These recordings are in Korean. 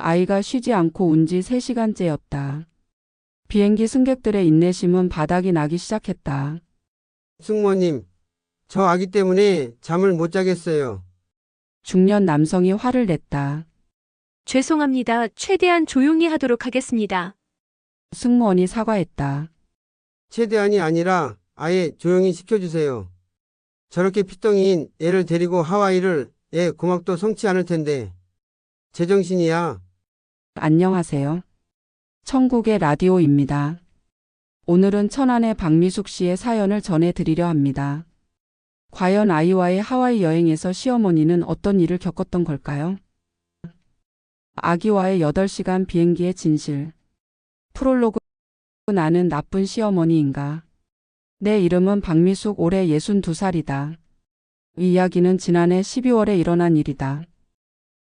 아이가 쉬지 않고 운 지 3시간째였다. 비행기 승객들의 인내심은 바닥이 나기 시작했다. 승무원님, 저 아기 때문에 잠을 못 자겠어요. 중년 남성이 화를 냈다. 죄송합니다. 최대한 조용히 하도록 하겠습니다. 승무원이 사과했다. 최대한이 아니라 아예 조용히 시켜주세요. 저렇게 피덩이인 애를 데리고 하와이를 애 고막도 성치 않을 텐데. 제정신이야. 안녕하세요. 천국의 라디오입니다. 오늘은 천안의 박미숙 씨의 사연을 전해드리려 합니다. 과연 아이와의 하와이 여행에서 시어머니는 어떤 일을 겪었던 걸까요? 아기와의 8시간 비행기의 진실. 프롤로그. 나는 나쁜 시어머니인가? 내 이름은 박미숙, 올해 62살이다. 이 이야기는 지난해 12월에 일어난 일이다.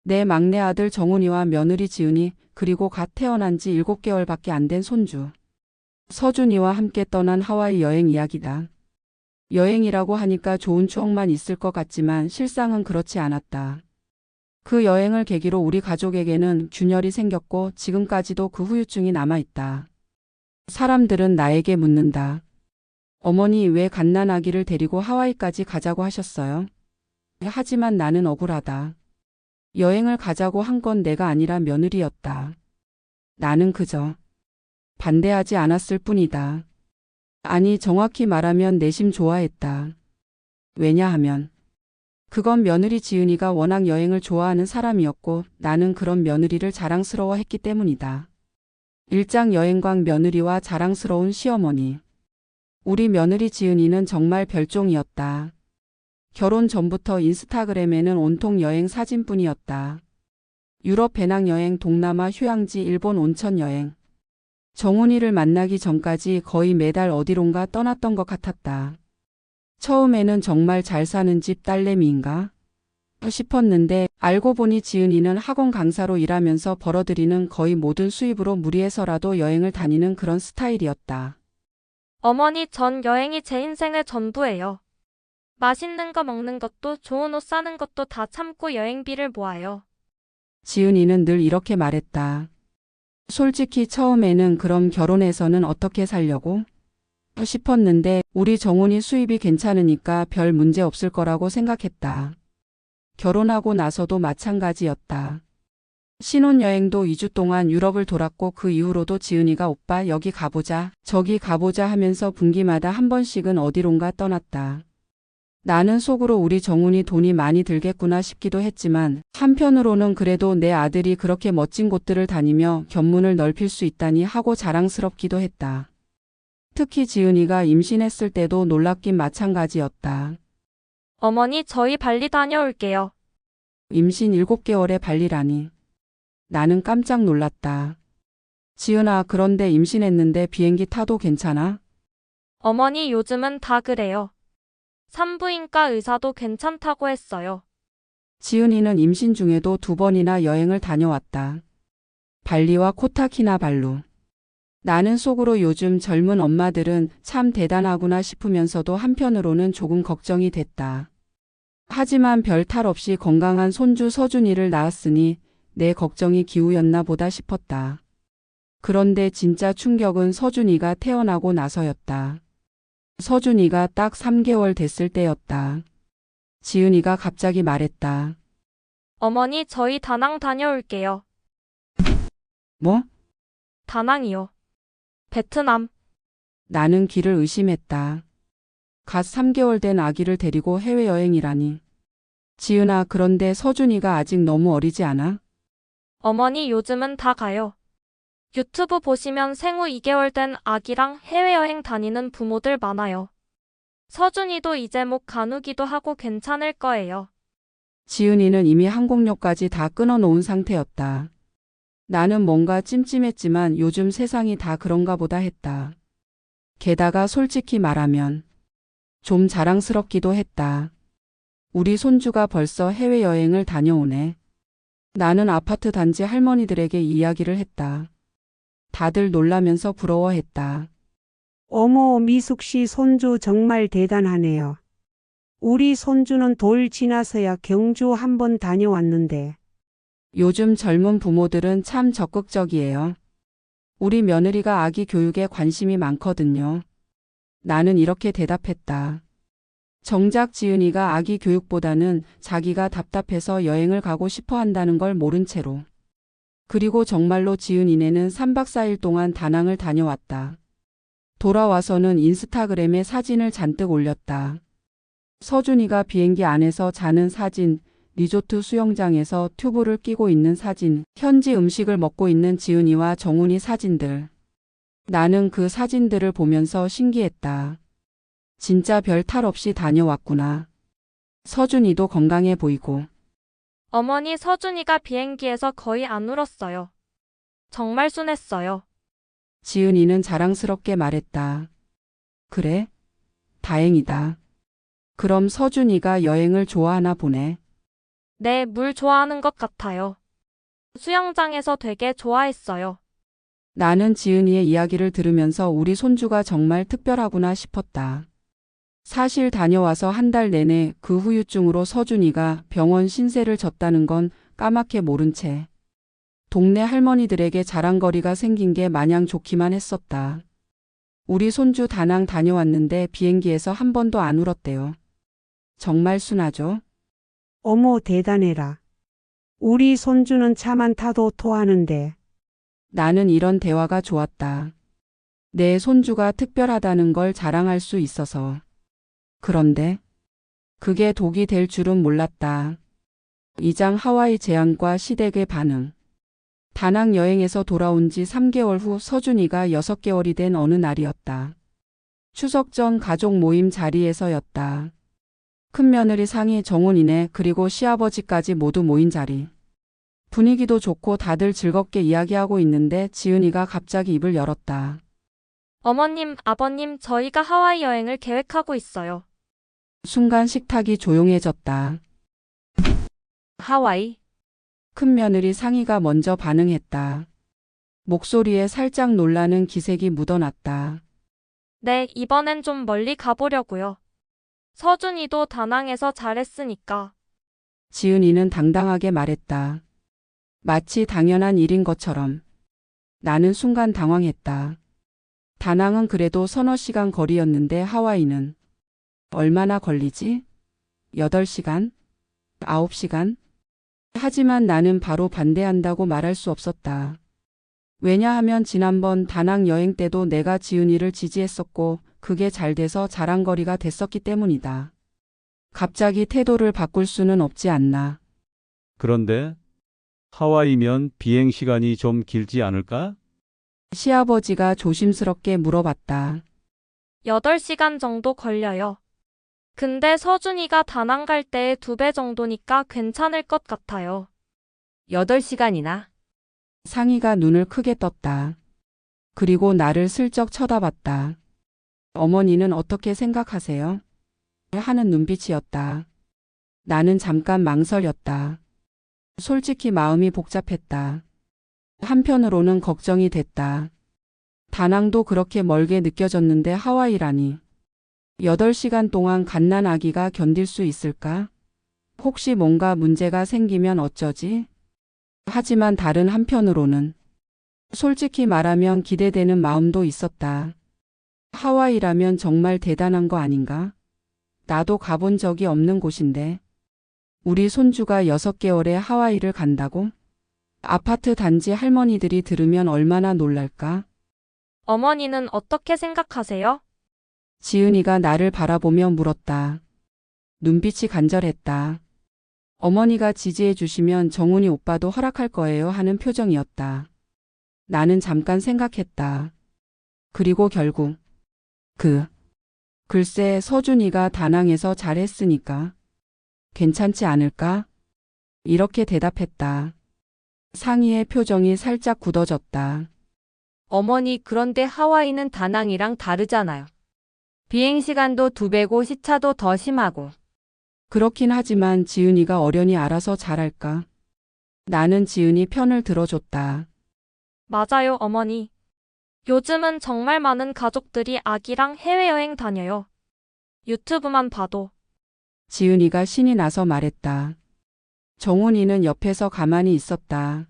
내 막내 아들 정훈이와 며느리 지은이, 그리고 갓 태어난 지 7개월밖에 안 된 손주 서준이와 함께 떠난 하와이 여행 이야기다. 여행이라고 하니까 좋은 추억만 있을 것 같지만 실상은 그렇지 않았다. 그 여행을 계기로 우리 가족에게는 균열이 생겼고 지금까지도 그 후유증이 남아있다. 사람들은 나에게 묻는다. 어머니, 왜 갓난아기를 데리고 하와이까지 가자고 하셨어요? 하지만 나는 억울하다. 여행을 가자고 한 건 내가 아니라 며느리였다. 나는 그저 반대하지 않았을 뿐이다. 아니, 정확히 말하면 내심 좋아했다. 왜냐하면 그건 며느리 지은이가 워낙 여행을 좋아하는 사람이었고 나는 그런 며느리를 자랑스러워했기 때문이다. 일장 여행광 며느리와 자랑스러운 시어머니. 우리 며느리 지은이는 정말 별종이었다. 결혼 전부터 인스타그램에는 온통 여행 사진뿐이었다. 유럽 배낭여행, 동남아 휴양지, 일본 온천 여행. 정훈이를 만나기 전까지 거의 매달 어디론가 떠났던 것 같았다. 처음에는 정말 잘 사는 집 딸내미인가 싶었는데 알고 보니 지은이는 학원 강사로 일하면서 벌어들이는 거의 모든 수입으로 무리해서라도 여행을 다니는 그런 스타일이었다. 어머니, 전 여행이 제 인생의 전부예요. 맛있는 거 먹는 것도 좋은 옷 사는 것도 다 참고 여행비를 모아요. 지은이는 늘 이렇게 말했다. 솔직히 처음에는 그럼 결혼해서는 어떻게 살려고 싶었는데 우리 정훈이 수입이 괜찮으니까 별 문제 없을 거라고 생각했다. 결혼하고 나서도 마찬가지였다. 신혼여행도 2주 동안 유럽을 돌았고 그 이후로도 지은이가 오빠 여기 가보자 저기 가보자 하면서 분기마다 한 번씩은 어디론가 떠났다. 나는 속으로 우리 정훈이 돈이 많이 들겠구나 싶기도 했지만 한편으로는 그래도 내 아들이 그렇게 멋진 곳들을 다니며 견문을 넓힐 수 있다니 하고 자랑스럽기도 했다. 특히 지은이가 임신했을 때도 놀랍긴 마찬가지였다. 어머니, 저희 발리 다녀올게요. 임신 7개월에 발리라니. 나는 깜짝 놀랐다. 지은아, 그런데 임신했는데 비행기 타도 괜찮아? 어머니, 요즘은 다 그래요. 산부인과 의사도 괜찮다고 했어요. 지은이는 임신 중에도 2번이나 여행을 다녀왔다. 발리와 코타키나발루. 나는 속으로 요즘 젊은 엄마들은 참 대단하구나 싶으면서도 한편으로는 조금 걱정이 됐다. 하지만 별 탈 없이 건강한 손주 서준이를 낳았으니 내 걱정이 기우였나 보다 싶었다. 그런데 진짜 충격은 서준이가 태어나고 나서였다. 서준이가 딱 3개월 됐을 때였다. 지은이가 갑자기 말했다. 어머니, 저희 다낭 다녀올게요. 뭐? 다낭이요. 베트남. 나는 귀를 의심했다. 갓 3개월 된 아기를 데리고 해외여행이라니. 지은아, 그런데 서준이가 아직 너무 어리지 않아? 어머니, 요즘은 다 가요. 유튜브 보시면 생후 2개월 된 아기랑 해외여행 다니는 부모들 많아요. 서준이도 이제 목 가누기도 하고 괜찮을 거예요. 지은이는 이미 항공료까지 다 끊어놓은 상태였다. 나는 뭔가 찜찜했지만 요즘 세상이 다 그런가 보다 했다. 게다가 솔직히 말하면 좀 자랑스럽기도 했다. 우리 손주가 벌써 해외여행을 다녀오네. 나는 아파트 단지 할머니들에게 이야기를 했다. 다들 놀라면서 부러워했다. 어머, 미숙 씨 손주 정말 대단하네요. 우리 손주는 돌 지나서야 경주 한번 다녀왔는데. 요즘 젊은 부모들은 참 적극적이에요. 우리 며느리가 아기 교육에 관심이 많거든요. 나는 이렇게 대답했다. 정작 지은이가 아기 교육보다는 자기가 답답해서 여행을 가고 싶어 한다는 걸 모른 채로. 그리고 정말로 지은이네는 3박 4일 동안 다낭을 다녀왔다. 돌아와서는 인스타그램에 사진을 잔뜩 올렸다. 서준이가 비행기 안에서 자는 사진, 리조트 수영장에서 튜브를 끼고 있는 사진, 현지 음식을 먹고 있는 지은이와 정훈이 사진들. 나는 그 사진들을 보면서 신기했다. 진짜 별 탈 없이 다녀왔구나. 서준이도 건강해 보이고. 어머니 서준이가 비행기에서 거의 안 울었어요. 정말 순했어요. 지은이는 자랑스럽게 말했다. 그래? 다행이다. 그럼 서준이가 여행을 좋아하나 보네. 네, 물 좋아하는 것 같아요. 수영장에서 되게 좋아했어요. 나는 지은이의 이야기를 들으면서 우리 손주가 정말 특별하구나 싶었다. 사실 다녀와서 한 달 내내 그 후유증으로 서준이가 병원 신세를 졌다는 건 까맣게 모른 채 동네 할머니들에게 자랑거리가 생긴 게 마냥 좋기만 했었다. 우리 손주 다낭 다녀왔는데 비행기에서 한 번도 안 울었대요. 정말 순하죠? 어머 대단해라. 우리 손주는 차만 타도 토하는데. 나는 이런 대화가 좋았다. 내 손주가 특별하다는 걸 자랑할 수 있어서. 그런데 그게 독이 될 줄은 몰랐다. 이장 하와이 제안과 시댁의 반응. 다낭 여행에서 돌아온 지 3개월 후 서준이가 6개월이 된 어느 날이었다. 추석 전 가족 모임 자리에서였다. 큰며느리 상이 정훈이네 그리고 시아버지까지 모두 모인 자리. 분위기도 좋고 다들 즐겁게 이야기하고 있는데 지은이가 갑자기 입을 열었다. 어머님, 아버님, 저희가 하와이 여행을 계획하고 있어요. 순간 식탁이 조용해졌다. 하와이. 큰며느리 상이가 먼저 반응했다. 목소리에 살짝 놀라는 기색이 묻어났다. 네, 이번엔 좀 멀리 가보려고요. 서준이도 다낭에서 잘했으니까. 지은이는 당당하게 말했다. 마치 당연한 일인 것처럼. 나는 순간 당황했다. 다낭은 그래도 서너 시간 거리였는데 하와이는 얼마나 걸리지? 8시간? 9시간? 하지만 나는 바로 반대한다고 말할 수 없었다. 왜냐하면 지난번 다낭 여행 때도 내가 지은이를 지지했었고 그게 잘 돼서 자랑거리가 됐었기 때문이다. 갑자기 태도를 바꿀 수는 없지 않나. 그런데 하와이면 비행 시간이 좀 길지 않을까? 시아버지가 조심스럽게 물어봤다. 8시간 정도 걸려요. 근데 서준이가 다낭 갈 때의 2배 정도니까 괜찮을 것 같아요. 8시간이나. 상희가 눈을 크게 떴다. 그리고 나를 슬쩍 쳐다봤다. 어머니는 어떻게 생각하세요? 하는 눈빛이었다. 나는 잠깐 망설였다. 솔직히 마음이 복잡했다. 한편으로는 걱정이 됐다. 다낭도 그렇게 멀게 느껴졌는데 하와이라니. 8시간 동안 갓난아기가 견딜 수 있을까? 혹시 뭔가 문제가 생기면 어쩌지? 하지만 다른 한편으로는 솔직히 말하면 기대되는 마음도 있었다. 하와이라면 정말 대단한 거 아닌가? 나도 가본 적이 없는 곳인데. 우리 손주가 6개월에 하와이를 간다고? 아파트 단지 할머니들이 들으면 얼마나 놀랄까? 어머니는 어떻게 생각하세요? 지은이가 나를 바라보며 물었다. 눈빛이 간절했다. 어머니가 지지해 주시면 정훈이 오빠도 허락할 거예요 하는 표정이었다. 나는 잠깐 생각했다. 그리고 결국 글쎄 서준이가 다낭에서 잘했으니까 괜찮지 않을까? 이렇게 대답했다. 상희의 표정이 살짝 굳어졌다. 어머니, 그런데 하와이는 다낭이랑 다르잖아요. 비행시간도 2배고 시차도 더 심하고. 그렇긴 하지만 지은이가 어련히 알아서 잘할까? 나는 지은이 편을 들어줬다. 맞아요, 어머니. 요즘은 정말 많은 가족들이 아기랑 해외여행 다녀요. 유튜브만 봐도. 지은이가 신이 나서 말했다. 정훈이는 옆에서 가만히 있었다.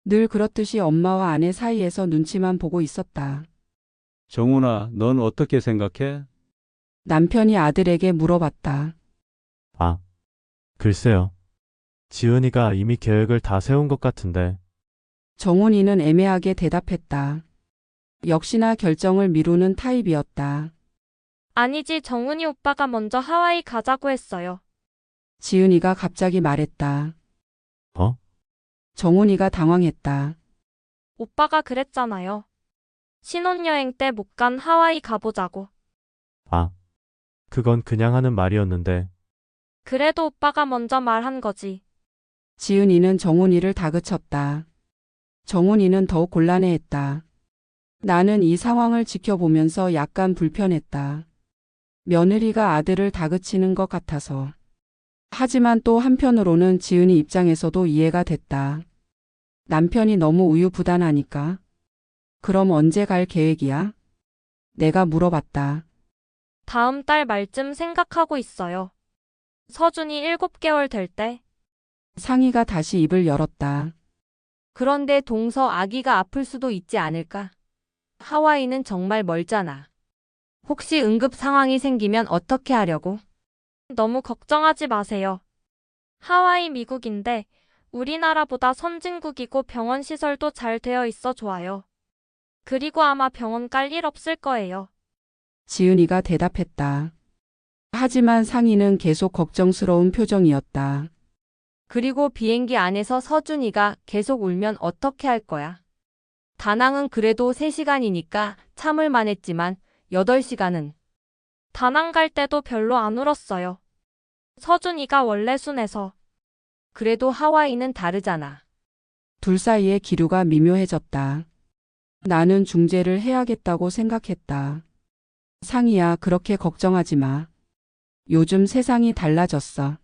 늘 그렇듯이 엄마와 아내 사이에서 눈치만 보고 있었다. 정훈아, 넌 어떻게 생각해? 남편이 아들에게 물어봤다. 아, 글쎄요. 지은이가 이미 계획을 다 세운 것 같은데. 정훈이는 애매하게 대답했다. 역시나 결정을 미루는 타입이었다. 아니지, 정훈이 오빠가 먼저 하와이 가자고 했어요. 지은이가 갑자기 말했다. 어? 정훈이가 당황했다. 오빠가 그랬잖아요. 신혼여행 때 못 간 하와이 가보자고. 아, 그건 그냥 하는 말이었는데. 그래도 오빠가 먼저 말한 거지. 지은이는 정훈이를 다그쳤다. 정훈이는 더욱 곤란해했다. 나는 이 상황을 지켜보면서 약간 불편했다. 며느리가 아들을 다그치는 것 같아서. 하지만 또 한편으로는 지은이 입장에서도 이해가 됐다. 남편이 너무 우유부단하니까. 그럼 언제 갈 계획이야? 내가 물어봤다. 다음 달 말쯤 생각하고 있어요. 서준이 7개월 될 때. 상희가 다시 입을 열었다. 그런데 동서 아기가 아플 수도 있지 않을까? 하와이는 정말 멀잖아. 혹시 응급 상황이 생기면 어떻게 하려고? 너무 걱정하지 마세요. 하와이 미국인데 우리나라보다 선진국이고 병원 시설도 잘 되어 있어 좋아요. 그리고 아마 병원 갈 일 없을 거예요. 지은이가 대답했다. 하지만 상희는 계속 걱정스러운 표정이었다. 그리고 비행기 안에서 서준이가 계속 울면 어떻게 할 거야? 다낭은 그래도 3시간이니까 참을 만했지만 8시간은 다낭 갈 때도 별로 안 울었어요. 서준이가 원래 순해서. 그래도 하와이는 다르잖아. 둘 사이의 기류가 미묘해졌다. 나는 중재를 해야겠다고 생각했다. 상희야, 그렇게 걱정하지 마. 요즘 세상이 달라졌어.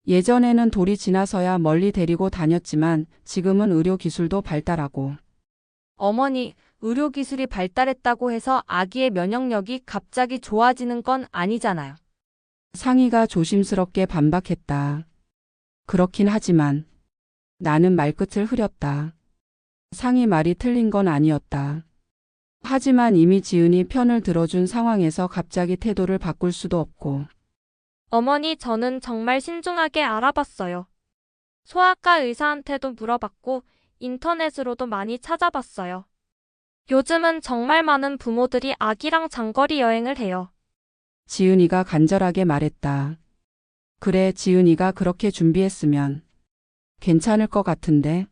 예전에는 돌이 지나서야 멀리 데리고 다녔지만 지금은 의료기술도 발달하고. 어머니, 의료기술이 발달했다고 해서 아기의 면역력이 갑자기 좋아지는 건 아니잖아요. 상희가 조심스럽게 반박했다. 그렇긴 하지만 나는 말끝을 흐렸다. 상희 말이 틀린 건 아니었다. 하지만 이미 지은이 편을 들어준 상황에서 갑자기 태도를 바꿀 수도 없고. 어머니, 저는 정말 신중하게 알아봤어요. 소아과 의사한테도 물어봤고 인터넷으로도 많이 찾아봤어요. 요즘은 정말 많은 부모들이 아기랑 장거리 여행을 해요. 지은이가 간절하게 말했다. 그래, 지은이가 그렇게 준비했으면 괜찮을 것 같은데.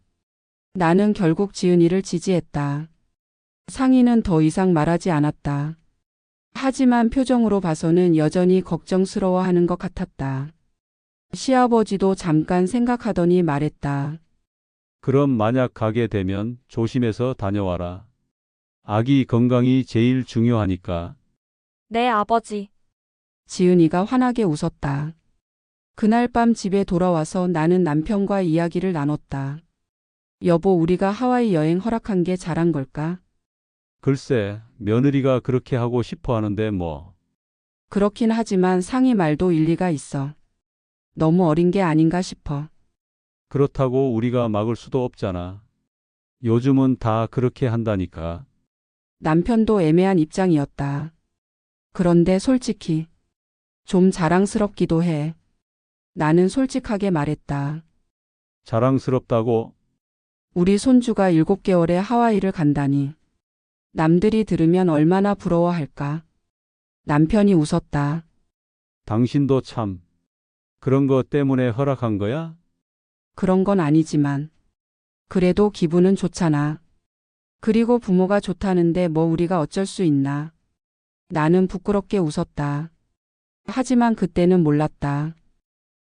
나는 결국 지은이를 지지했다. 상희는 더 이상 말하지 않았다. 하지만 표정으로 봐서는 여전히 걱정스러워하는 것 같았다. 시아버지도 잠깐 생각하더니 말했다. 그럼 만약 가게 되면 조심해서 다녀와라. 아기 건강이 제일 중요하니까. 네, 아버지. 지은이가 환하게 웃었다. 그날 밤 집에 돌아와서 나는 남편과 이야기를 나눴다. 여보, 우리가 하와이 여행 허락한 게 잘한 걸까? 글쎄, 며느리가 그렇게 하고 싶어 하는데 뭐. 그렇긴 하지만 상희 말도 일리가 있어. 너무 어린 게 아닌가 싶어. 그렇다고 우리가 막을 수도 없잖아. 요즘은 다 그렇게 한다니까. 남편도 애매한 입장이었다. 그런데 솔직히 좀 자랑스럽기도 해. 나는 솔직하게 말했다. 자랑스럽다고? 우리 손주가 7개월에 하와이를 간다니. 남들이 들으면 얼마나 부러워할까? 남편이 웃었다. 당신도 참. 그런 것 때문에 허락한 거야? 그런 건 아니지만. 그래도 기분은 좋잖아. 그리고 부모가 좋다는데 뭐 우리가 어쩔 수 있나. 나는 부끄럽게 웃었다. 하지만 그때는 몰랐다.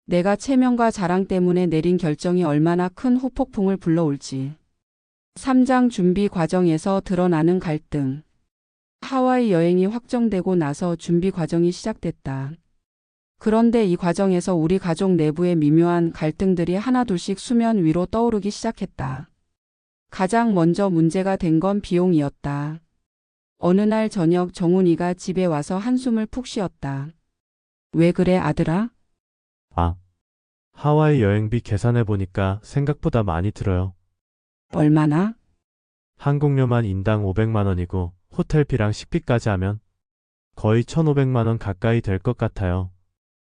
내가 체면과 자랑 때문에 내린 결정이 얼마나 큰 후폭풍을 불러올지. 3장 준비 과정에서 드러나는 갈등. 하와이 여행이 확정되고 나서 준비 과정이 시작됐다. 그런데 이 과정에서 우리 가족 내부의 미묘한 갈등들이 하나둘씩 수면 위로 떠오르기 시작했다. 가장 먼저 문제가 된 건 비용이었다. 어느 날 저녁 정훈이가 집에 와서 한숨을 푹 쉬었다. 왜 그래, 아들아? 아, 하와이 여행비 계산해 보니까 생각보다 많이 들어요. 얼마나? 항공료만 인당 500만 원이고 호텔비랑 식비까지 하면 거의 1,500만 원 가까이 될 것 같아요.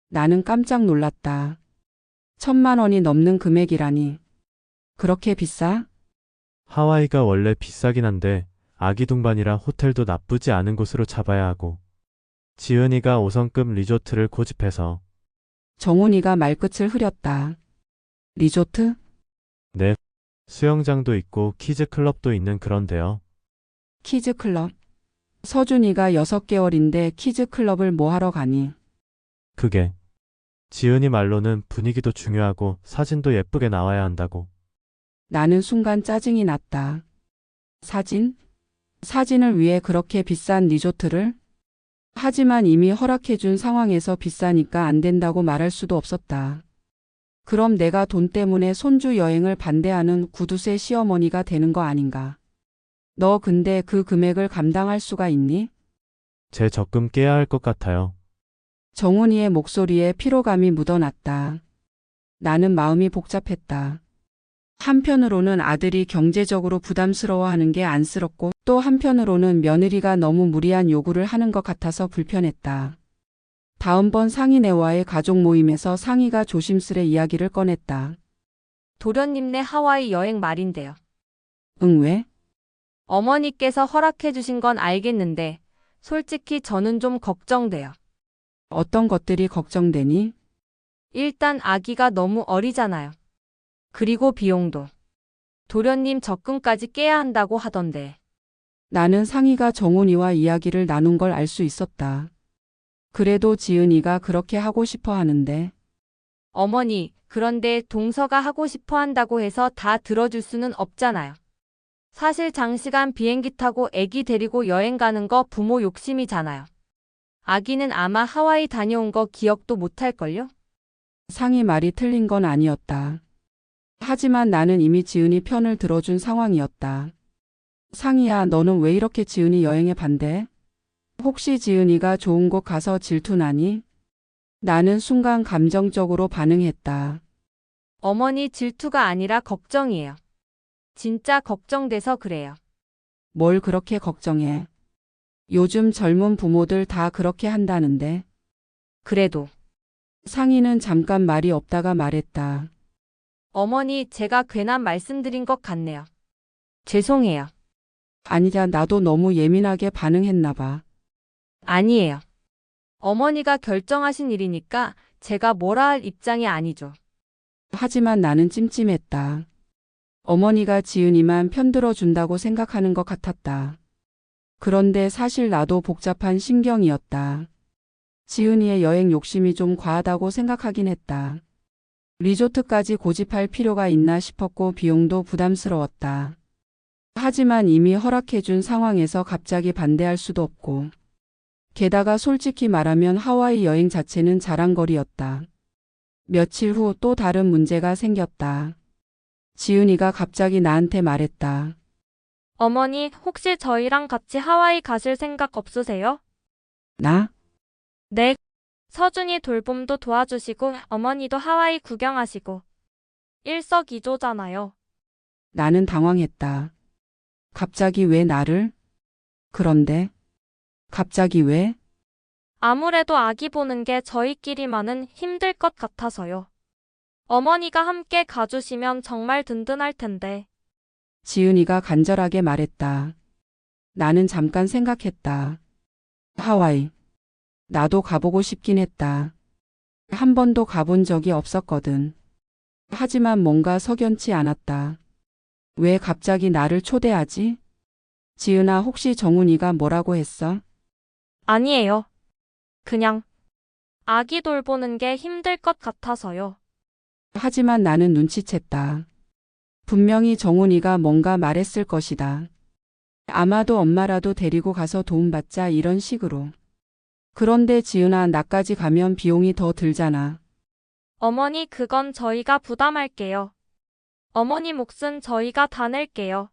나는 깜짝 놀랐다. 1,000만 원이 넘는 금액이라니. 그렇게 비싸? 하와이가 원래 비싸긴 한데 아기 동반이라 호텔도 나쁘지 않은 곳으로 잡아야 하고 지은이가 5성급 리조트를 고집해서 정훈이가 말끝을 흐렸다. 리조트? 네, 수영장도 있고 키즈 클럽도 있는 그런데요. 키즈 클럽? 서준이가 6개월인데 키즈 클럽을 뭐 하러 가니? 그게 지은이 말로는 분위기도 중요하고 사진도 예쁘게 나와야 한다고. 나는 순간 짜증이 났다. 사진? 사진을 위해 그렇게 비싼 리조트를? 하지만 이미 허락해준 상황에서 비싸니까 안 된다고 말할 수도 없었다. 그럼 내가 돈 때문에 손주 여행을 반대하는 구두쇠 시어머니가 되는 거 아닌가? 너 근데 그 금액을 감당할 수가 있니? 제 적금 깨야 할 것 같아요. 정훈이의 목소리에 피로감이 묻어났다. 나는 마음이 복잡했다. 한편으로는 아들이 경제적으로 부담스러워하는 게 안쓰럽고 또 한편으로는 며느리가 너무 무리한 요구를 하는 것 같아서 불편했다. 다음번 상인애와의 가족 모임에서 상희가 조심스레 이야기를 꺼냈다. 도련님네 하와이 여행 말인데요. 응, 왜? 어머니께서 허락해 주신 건 알겠는데 솔직히 저는 좀 걱정돼요. 어떤 것들이 걱정되니? 일단 아기가 너무 어리잖아요. 그리고 비용도. 도련님 적금까지 깨야 한다고 하던데. 나는 상희가 정훈이와 이야기를 나눈 걸 알 수 있었다. 그래도 지은이가 그렇게 하고 싶어 하는데. 어머니, 그런데 동서가 하고 싶어 한다고 해서 다 들어줄 수는 없잖아요. 사실 장시간 비행기 타고 아기 데리고 여행 가는 거 부모 욕심이잖아요. 아기는 아마 하와이 다녀온 거 기억도 못할걸요? 상희 말이 틀린 건 아니었다. 하지만 나는 이미 지은이 편을 들어준 상황이었다. 상희야, 너는 왜 이렇게 지은이 여행에 반대? 혹시 지은이가 좋은 곳 가서 질투나니? 나는 순간 감정적으로 반응했다. 어머니 질투가 아니라 걱정이에요. 진짜 걱정돼서 그래요. 뭘 그렇게 걱정해? 요즘 젊은 부모들 다 그렇게 한다는데. 그래도. 상희는 잠깐 말이 없다가 말했다. 어머니, 제가 괜한 말씀드린 것 같네요. 죄송해요. 아니야, 나도 너무 예민하게 반응했나 봐. 아니에요. 어머니가 결정하신 일이니까 제가 뭐라 할 입장이 아니죠. 하지만 나는 찜찜했다. 어머니가 지은이만 편들어 준다고 생각하는 것 같았다. 그런데 사실 나도 복잡한 심경이었다. 지은이의 여행 욕심이 좀 과하다고 생각하긴 했다. 리조트까지 고집할 필요가 있나 싶었고 비용도 부담스러웠다. 하지만 이미 허락해준 상황에서 갑자기 반대할 수도 없고. 게다가 솔직히 말하면 하와이 여행 자체는 자랑거리였다. 며칠 후 또 다른 문제가 생겼다. 지은이가 갑자기 나한테 말했다. 어머니, 혹시 저희랑 같이 하와이 가실 생각 없으세요? 나? 네. 서준이 돌봄도 도와주시고 어머니도 하와이 구경하시고. 일석이조잖아요. 나는 당황했다. 갑자기 왜 나를? 그런데 갑자기 왜? 아무래도 아기 보는 게 저희끼리만은 힘들 것 같아서요. 어머니가 함께 가주시면 정말 든든할 텐데. 지은이가 간절하게 말했다. 나는 잠깐 생각했다. 하와이. 나도 가보고 싶긴 했다. 한 번도 가본 적이 없었거든. 하지만 뭔가 석연치 않았다. 왜 갑자기 나를 초대하지? 지은아, 혹시 정훈이가 뭐라고 했어? 아니에요. 그냥 아기 돌보는 게 힘들 것 같아서요. 하지만 나는 눈치챘다. 분명히 정훈이가 뭔가 말했을 것이다. 아마도 엄마라도 데리고 가서 도움받자 이런 식으로. 그런데 지은아, 나까지 가면 비용이 더 들잖아. 어머니, 그건 저희가 부담할게요. 어머니 몫은 저희가 다 낼게요.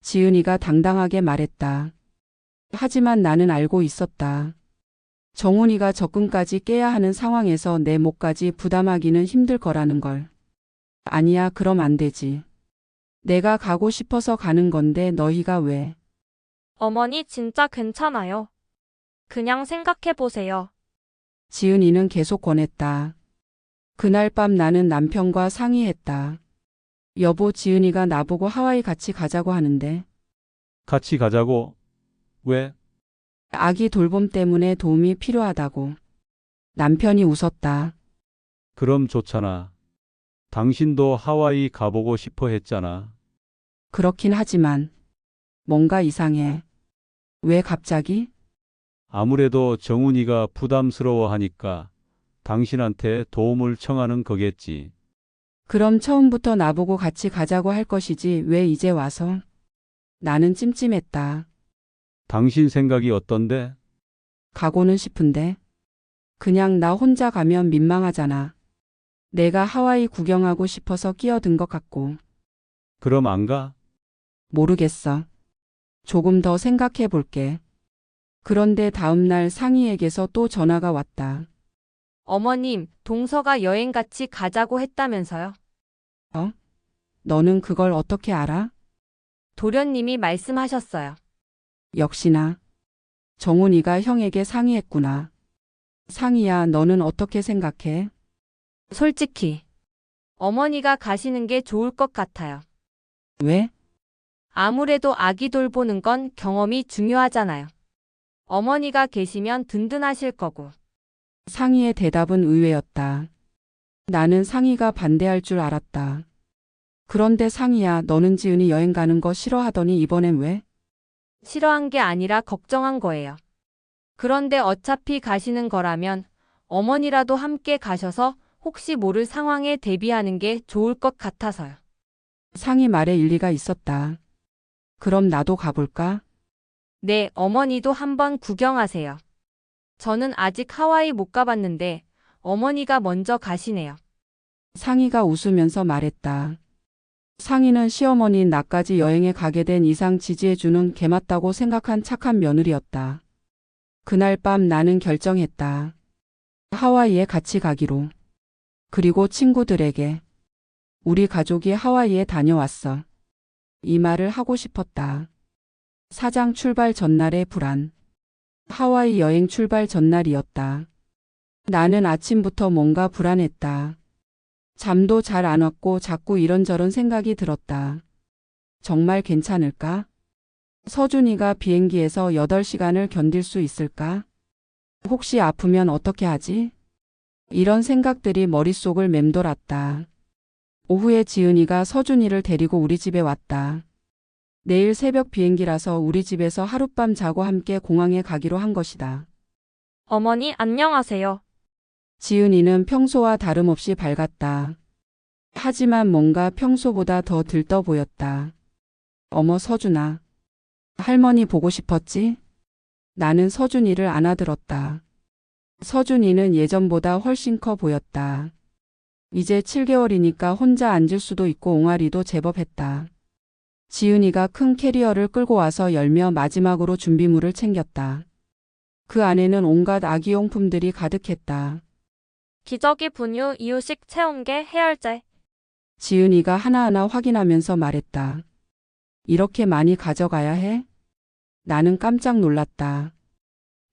지은이가 당당하게 말했다. 하지만 나는 알고 있었다. 정훈이가 적금까지 깨야 하는 상황에서 내 몫까지 부담하기는 힘들 거라는 걸. 아니야, 그럼 안 되지. 내가 가고 싶어서 가는 건데 너희가 왜? 어머니 진짜 괜찮아요. 그냥 생각해 보세요. 지은이는 계속 권했다. 그날 밤 나는 남편과 상의했다. 여보, 지은이가 나보고 하와이 같이 가자고 하는데 같이 가자고? 왜? 아기 돌봄 때문에 도움이 필요하다고. 남편이 웃었다. 그럼 좋잖아. 당신도 하와이 가보고 싶어 했잖아. 그렇긴 하지만 뭔가 이상해. 왜 갑자기? 아무래도 정훈이가 부담스러워 하니까 당신한테 도움을 청하는 거겠지. 그럼 처음부터 나보고 같이 가자고 할 것이지 왜 이제 와서? 나는 찜찜했다. 당신 생각이 어떤데? 가고는 싶은데. 그냥 나 혼자 가면 민망하잖아. 내가 하와이 구경하고 싶어서 끼어든 것 같고. 그럼 안 가? 모르겠어. 조금 더 생각해 볼게. 그런데 다음날 상희에게서 또 전화가 왔다. 어머님, 동서가 여행 같이 가자고 했다면서요? 너는 그걸 어떻게 알아? 도련님이 말씀하셨어요. 역시나. 정훈이가 형에게 상의했구나. 상희야, 너는 어떻게 생각해? 솔직히 어머니가 가시는 게 좋을 것 같아요. 왜? 아무래도 아기 돌보는 건 경험이 중요하잖아요. 어머니가 계시면 든든하실 거고. 상희의 대답은 의외였다. 나는 상희가 반대할 줄 알았다. 그런데 상희야, 너는 지은이 여행 가는 거 싫어하더니 이번엔 왜? 싫어한 게 아니라 걱정한 거예요. 그런데 어차피 가시는 거라면 어머니라도 함께 가셔서 혹시 모를 상황에 대비하는 게 좋을 것 같아서요. 상희 말에 일리가 있었다. 그럼 나도 가볼까? 네, 어머니도 한번 구경하세요. 저는 아직 하와이 못 가봤는데 어머니가 먼저 가시네요. 상희가 웃으면서 말했다. 상희는 시어머니인 나까지 여행에 가게 된 이상 지지해주는 개 맞다고 생각한 착한 며느리였다. 그날 밤 나는 결정했다. 하와이에 같이 가기로. 그리고 친구들에게 우리 가족이 하와이에 다녀왔어. 이 말을 하고 싶었다. 사장 출발 전날의 불안. 하와이 여행 출발 전날이었다. 나는 아침부터 뭔가 불안했다. 잠도 잘 안 왔고 자꾸 이런저런 생각이 들었다. 정말 괜찮을까? 서준이가 비행기에서 8시간을 견딜 수 있을까? 혹시 아프면 어떻게 하지? 이런 생각들이 머릿속을 맴돌았다. 오후에 지은이가 서준이를 데리고 우리 집에 왔다. 내일 새벽 비행기라서 우리 집에서 하룻밤 자고 함께 공항에 가기로 한 것이다. 어머니 안녕하세요. 지은이는 평소와 다름없이 밝았다. 하지만 뭔가 평소보다 더 들떠 보였다. 어머, 서준아. 할머니 보고 싶었지? 나는 서준이를 안아들었다. 서준이는 예전보다 훨씬 커 보였다. 이제 7개월이니까 혼자 앉을 수도 있고 옹알이도 제법 했다. 지은이가 큰 캐리어를 끌고 와서 열며 마지막으로 준비물을 챙겼다. 그 안에는 온갖 아기용품들이 가득했다. 기저귀, 분유, 이유식, 체온계, 해열제. 지은이가 하나하나 확인하면서 말했다. 이렇게 많이 가져가야 해? 나는 깜짝 놀랐다.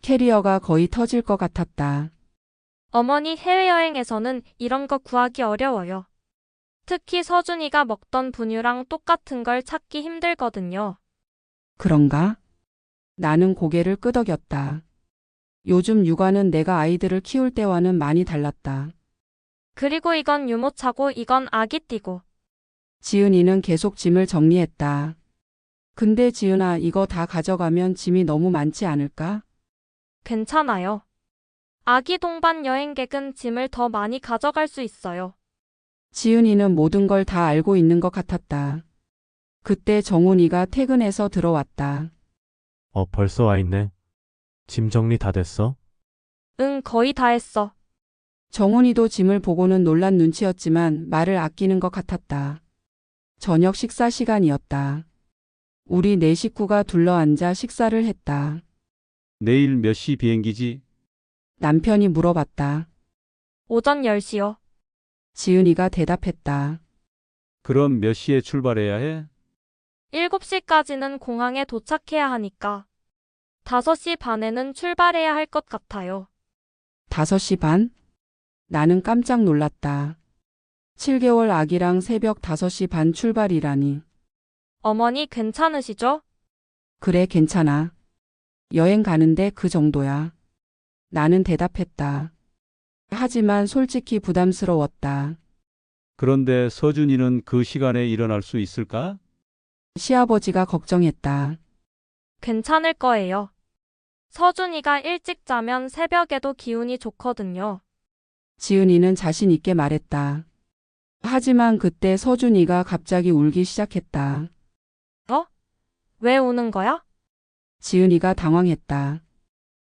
캐리어가 거의 터질 것 같았다. 어머니 해외여행에서는 이런 거 구하기 어려워요. 특히 서준이가 먹던 분유랑 똑같은 걸 찾기 힘들거든요. 그런가? 나는 고개를 끄덕였다. 요즘 육아는 내가 아이들을 키울 때와는 많이 달랐다. 그리고 이건 유모차고 이건 아기띠고. 지은이는 계속 짐을 정리했다. 근데 지은아, 이거 다 가져가면 짐이 너무 많지 않을까? 괜찮아요. 아기 동반 여행객은 짐을 더 많이 가져갈 수 있어요. 지은이는 모든 걸 다 알고 있는 것 같았다. 그때 정훈이가 퇴근해서 들어왔다. 벌써 와 있네. 짐 정리 다 됐어? 응, 거의 다 했어. 정훈이도 짐을 보고는 놀란 눈치였지만 말을 아끼는 것 같았다. 저녁 식사 시간이었다. 우리 네 식구가 둘러앉아 식사를 했다. 내일 몇 시 비행기지? 남편이 물어봤다. 오전 10시요. 지은이가 대답했다. 그럼 몇 시에 출발해야 해? 7시까지는 공항에 도착해야 하니까 5시 반에는 출발해야 할 것 같아요. 5시 반? 나는 깜짝 놀랐다. 7개월 아기랑 새벽 5시 반 출발이라니. 어머니 괜찮으시죠? 그래, 괜찮아. 여행 가는데 그 정도야. 나는 대답했다. 하지만 솔직히 부담스러웠다. 그런데 서준이는 그 시간에 일어날 수 있을까? 시아버지가 걱정했다. 괜찮을 거예요. 서준이가 일찍 자면 새벽에도 기운이 좋거든요. 지은이는 자신 있게 말했다. 하지만 그때 서준이가 갑자기 울기 시작했다. 왜 우는 거야? 지은이가 당황했다.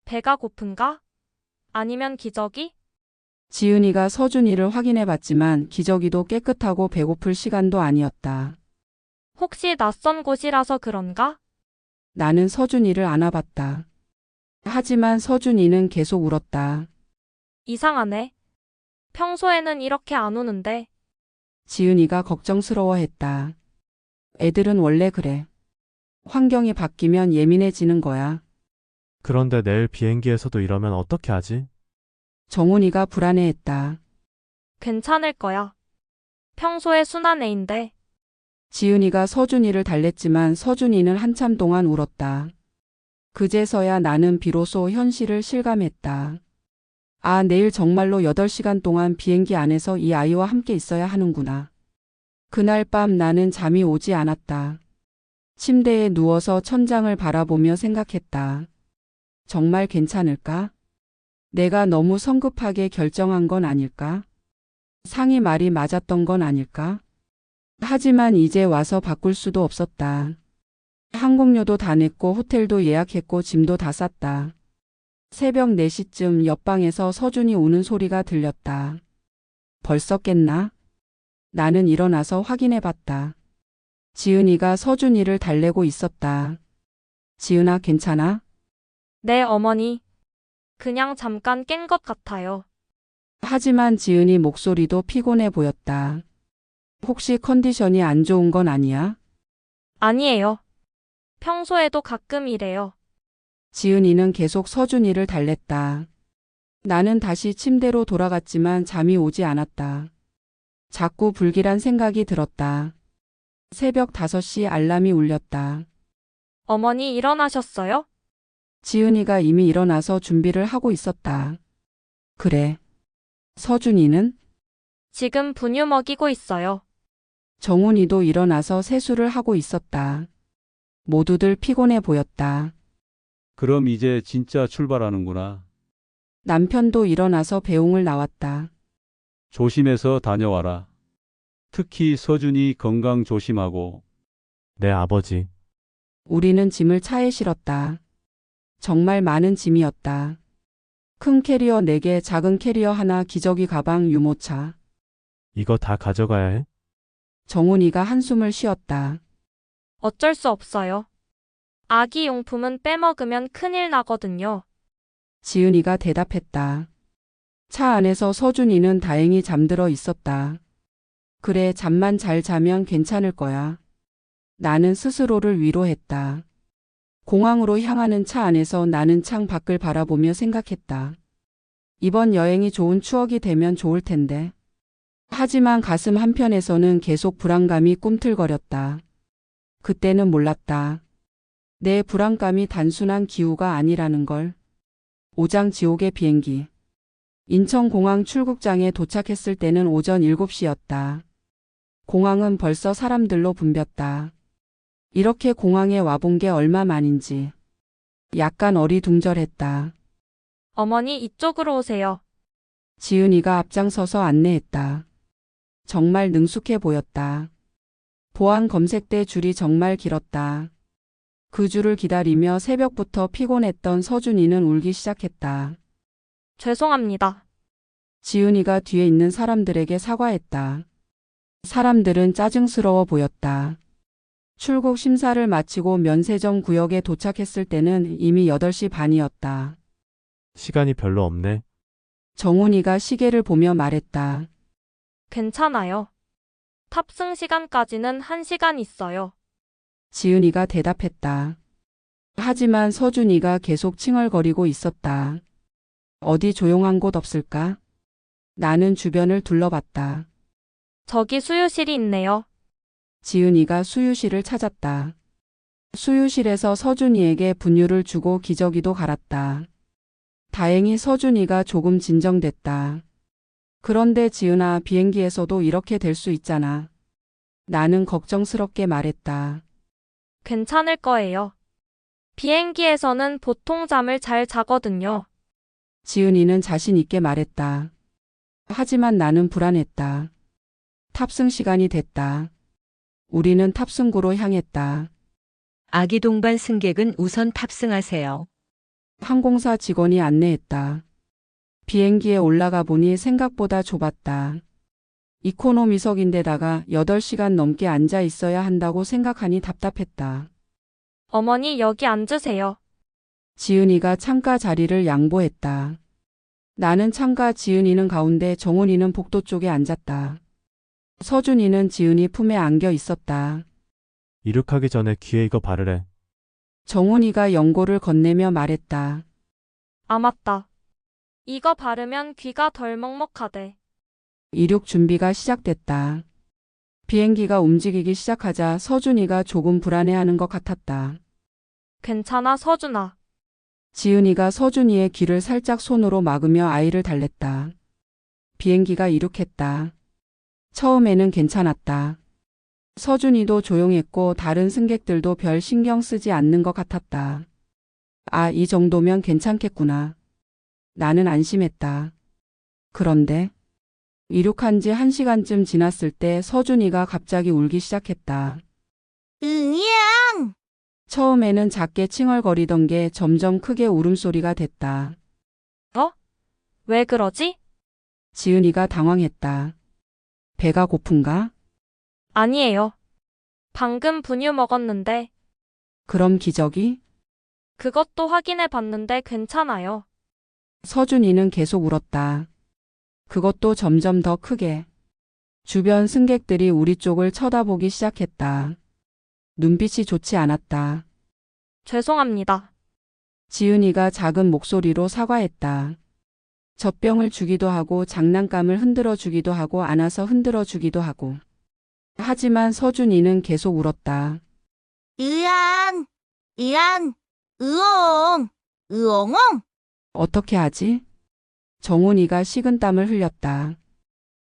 배가 고픈가? 아니면 기저귀? 지은이가 서준이를 확인해 봤지만 기저귀도 깨끗하고 배고플 시간도 아니었다. 혹시 낯선 곳이라서 그런가? 나는 서준이를 안아봤다. 하지만 서준이는 계속 울었다. 이상하네. 평소에는 이렇게 안 우는데. 지은이가 걱정스러워했다. 애들은 원래 그래. 환경이 바뀌면 예민해지는 거야. 그런데 내일 비행기에서도 이러면 어떻게 하지? 정훈이가 불안해했다. 괜찮을 거야. 평소에 순한 애인데. 지은이가 서준이를 달랬지만 서준이는 한참 동안 울었다. 그제서야 나는 비로소 현실을 실감했다. 아, 내일 정말로 8시간 동안 비행기 안에서 이 아이와 함께 있어야 하는구나. 그날 밤 나는 잠이 오지 않았다. 침대에 누워서 천장을 바라보며 생각했다. 정말 괜찮을까? 내가 너무 성급하게 결정한 건 아닐까? 상희 말이 맞았던 건 아닐까? 하지만 이제 와서 바꿀 수도 없었다. 항공료도 다 냈고 호텔도 예약했고 짐도 다 쌌다. 새벽 4시쯤 옆방에서 서준이 우는 소리가 들렸다. 벌써 깼나? 나는 일어나서 확인해 봤다. 지은이가 서준이를 달래고 있었다. 지은아, 괜찮아? 네, 어머니. 그냥 잠깐 깬 것 같아요. 하지만 지은이 목소리도 피곤해 보였다. 혹시 컨디션이 안 좋은 건 아니야? 아니에요. 평소에도 가끔 이래요. 지은이는 계속 서준이를 달랬다. 나는 다시 침대로 돌아갔지만 잠이 오지 않았다. 자꾸 불길한 생각이 들었다. 새벽 5시 알람이 울렸다. 어머니 일어나셨어요? 지은이가 이미 일어나서 준비를 하고 있었다. 그래. 서준이는? 지금 분유 먹이고 있어요. 정훈이도 일어나서 세수를 하고 있었다. 모두들 피곤해 보였다. 그럼 이제 진짜 출발하는구나. 남편도 일어나서 배웅을 나왔다. 조심해서 다녀와라. 특히 서준이 건강 조심하고. 네, 아버지. 우리는 짐을 차에 실었다. 정말 많은 짐이었다. 큰 캐리어 4개, 작은 캐리어 하나, 기저귀 가방, 유모차. 이거 다 가져가야 해? 정훈이가 한숨을 쉬었다. 어쩔 수 없어요. 아기 용품은 빼먹으면 큰일 나거든요. 지은이가 대답했다. 차 안에서 서준이는 다행히 잠들어 있었다. 그래, 잠만 잘 자면 괜찮을 거야. 나는 스스로를 위로했다. 공항으로 향하는 차 안에서 나는 창 밖을 바라보며 생각했다. 이번 여행이 좋은 추억이 되면 좋을 텐데. 하지만 가슴 한편에서는 계속 불안감이 꿈틀거렸다. 그때는 몰랐다. 내 불안감이 단순한 기우가 아니라는 걸. 오장 지옥의 비행기. 인천공항 출국장에 도착했을 때는 오전 7시였다. 공항은 벌써 사람들로 붐볐다. 이렇게 공항에 와본 게 얼마 만인지. 약간 어리둥절했다. 어머니 이쪽으로 오세요. 지은이가 앞장서서 안내했다. 정말 능숙해 보였다. 보안 검색대 줄이 정말 길었다. 그 줄을 기다리며 새벽부터 피곤했던 서준이는 울기 시작했다. 죄송합니다. 지은이가 뒤에 있는 사람들에게 사과했다. 사람들은 짜증스러워 보였다. 출국 심사를 마치고 면세점 구역에 도착했을 때는 이미 8시 반이었다. 시간이 별로 없네. 정훈이가 시계를 보며 말했다. 괜찮아요. 탑승 시간까지는 1시간 있어요. 지은이가 대답했다. 하지만 서준이가 계속 칭얼거리고 있었다. 어디 조용한 곳 없을까? 나는 주변을 둘러봤다. 저기 수유실이 있네요. 지은이가 수유실을 찾았다. 수유실에서 서준이에게 분유를 주고 기저귀도 갈았다. 다행히 서준이가 조금 진정됐다. 그런데 지은아, 비행기에서도 이렇게 될 수 있잖아. 나는 걱정스럽게 말했다. 괜찮을 거예요. 비행기에서는 보통 잠을 잘 자거든요. 지은이는 자신 있게 말했다. 하지만 나는 불안했다. 탑승 시간이 됐다. 우리는 탑승구로 향했다. 아기 동반 승객은 우선 탑승하세요. 항공사 직원이 안내했다. 비행기에 올라가 보니 생각보다 좁았다. 이코노미석인데다가 8시간 넘게 앉아 있어야 한다고 생각하니 답답했다. 어머니 여기 앉으세요. 지은이가 창가 자리를 양보했다. 나는 창가, 지은이는 가운데, 정훈이는 복도 쪽에 앉았다. 서준이는 지은이 품에 안겨 있었다. 이륙하기 전에 귀에 이거 바르래. 정훈이가 연고를 건네며 말했다. 아 맞다. 이거 바르면 귀가 덜 먹먹하대. 이륙 준비가 시작됐다. 비행기가 움직이기 시작하자 서준이가 조금 불안해하는 것 같았다. 괜찮아 서준아. 지은이가 서준이의 귀를 살짝 손으로 막으며 아이를 달랬다. 비행기가 이륙했다. 처음에는 괜찮았다. 서준이도 조용했고 다른 승객들도 별 신경 쓰지 않는 것 같았다. 아, 이 정도면 괜찮겠구나. 나는 안심했다. 그런데 이륙한 지 1시간쯤 지났을 때 서준이가 갑자기 울기 시작했다. 으앙! 처음에는 작게 칭얼거리던 게 점점 크게 울음소리가 됐다. 왜 그러지? 지은이가 당황했다. 배가 고픈가? 아니에요. 방금 분유 먹었는데 그럼 기저귀? 그것도 확인해 봤는데 괜찮아요. 서준이는 계속 울었다. 그것도 점점 더 크게. 주변 승객들이 우리 쪽을 쳐다보기 시작했다. 눈빛이 좋지 않았다. 죄송합니다. 지은이가 작은 목소리로 사과했다. 젖병을 주기도 하고 장난감을 흔들어 주기도 하고 안아서 흔들어 주기도 하고. 하지만 서준이는 계속 울었다. 으앙! 으앙! 으엉! 으엉엉! 어떻게 하지? 정훈이가 식은땀을 흘렸다.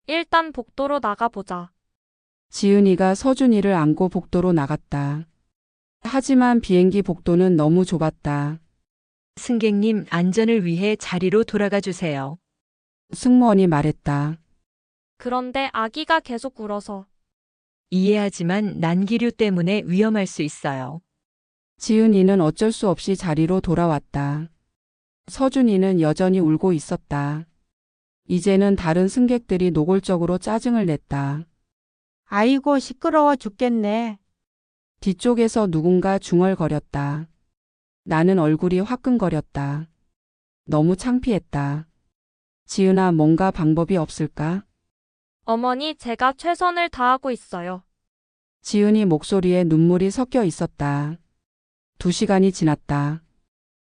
일단 복도로 나가보자. 지은이가 서준이를 안고 복도로 나갔다. 하지만 비행기 복도는 너무 좁았다. 승객님 안전을 위해 자리로 돌아가 주세요. 승무원이 말했다. 그런데 아기가 계속 울어서. 이해하지만 난기류 때문에 위험할 수 있어요. 지은이는 어쩔 수 없이 자리로 돌아왔다. 서준이는 여전히 울고 있었다. 이제는 다른 승객들이 노골적으로 짜증을 냈다. 아이고 시끄러워 죽겠네. 뒤쪽에서 누군가 중얼거렸다. 나는 얼굴이 화끈거렸다. 너무 창피했다. 지은아, 뭔가 방법이 없을까? 어머니 제가 최선을 다하고 있어요. 지은이 목소리에 눈물이 섞여 있었다. 2시간이 지났다.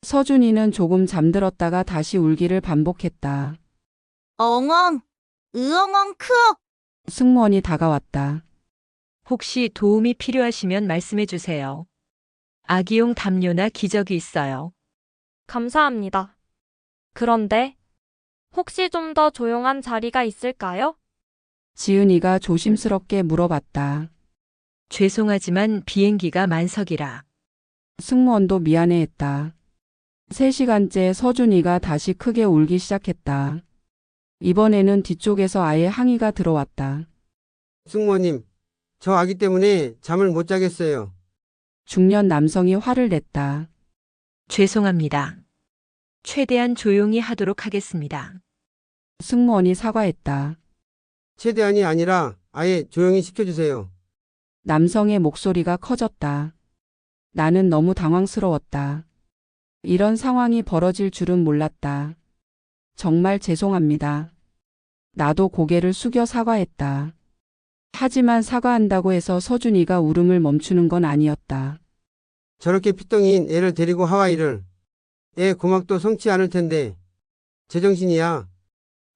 서준이는 조금 잠들었다가 다시 울기를 반복했다. 엉엉! 으엉엉 크억! 승무원이 다가왔다. 혹시 도움이 필요하시면 말씀해 주세요. 아기용 담요나 기저귀 있어요. 감사합니다. 그런데 혹시 좀 더 조용한 자리가 있을까요? 지은이가 조심스럽게 물어봤다. 죄송하지만 비행기가 만석이라. 승무원도 미안해했다. 3시간째 서준이가 다시 크게 울기 시작했다. 이번에는 뒤쪽에서 아예 항의가 들어왔다. 승무원님, 저 아기 때문에 잠을 못 자겠어요. 중년 남성이 화를 냈다. 죄송합니다. 최대한 조용히 하도록 하겠습니다. 승무원이 사과했다. 최대한이 아니라 아예 조용히 시켜주세요. 남성의 목소리가 커졌다. 나는 너무 당황스러웠다. 이런 상황이 벌어질 줄은 몰랐다. 정말 죄송합니다. 나도 고개를 숙여 사과했다. 하지만 사과한다고 해서 서준이가 울음을 멈추는 건 아니었다. 저렇게 피덩이인 애를 데리고 하와이를. 애 고막도 성치 않을 텐데. 제정신이야.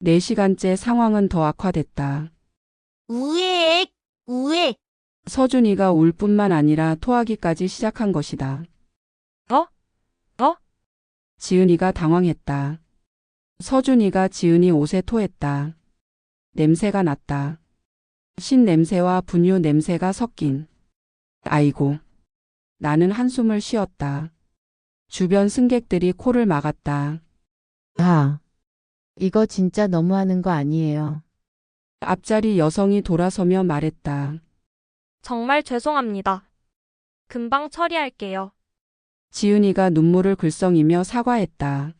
4시간째 상황은 더 악화됐다. 우액, 우액. 서준이가 울 뿐만 아니라 토하기까지 시작한 것이다. 지은이가 당황했다. 서준이가 지은이 옷에 토했다. 냄새가 났다. 신 냄새와 분유 냄새가 섞인. 아이고. 나는 한숨을 쉬었다. 주변 승객들이 코를 막았다. 아, 이거 진짜 너무하는 거 아니에요. 앞자리 여성이 돌아서며 말했다. 정말 죄송합니다. 금방 처리할게요. 지은이가 눈물을 글썽이며 사과했다.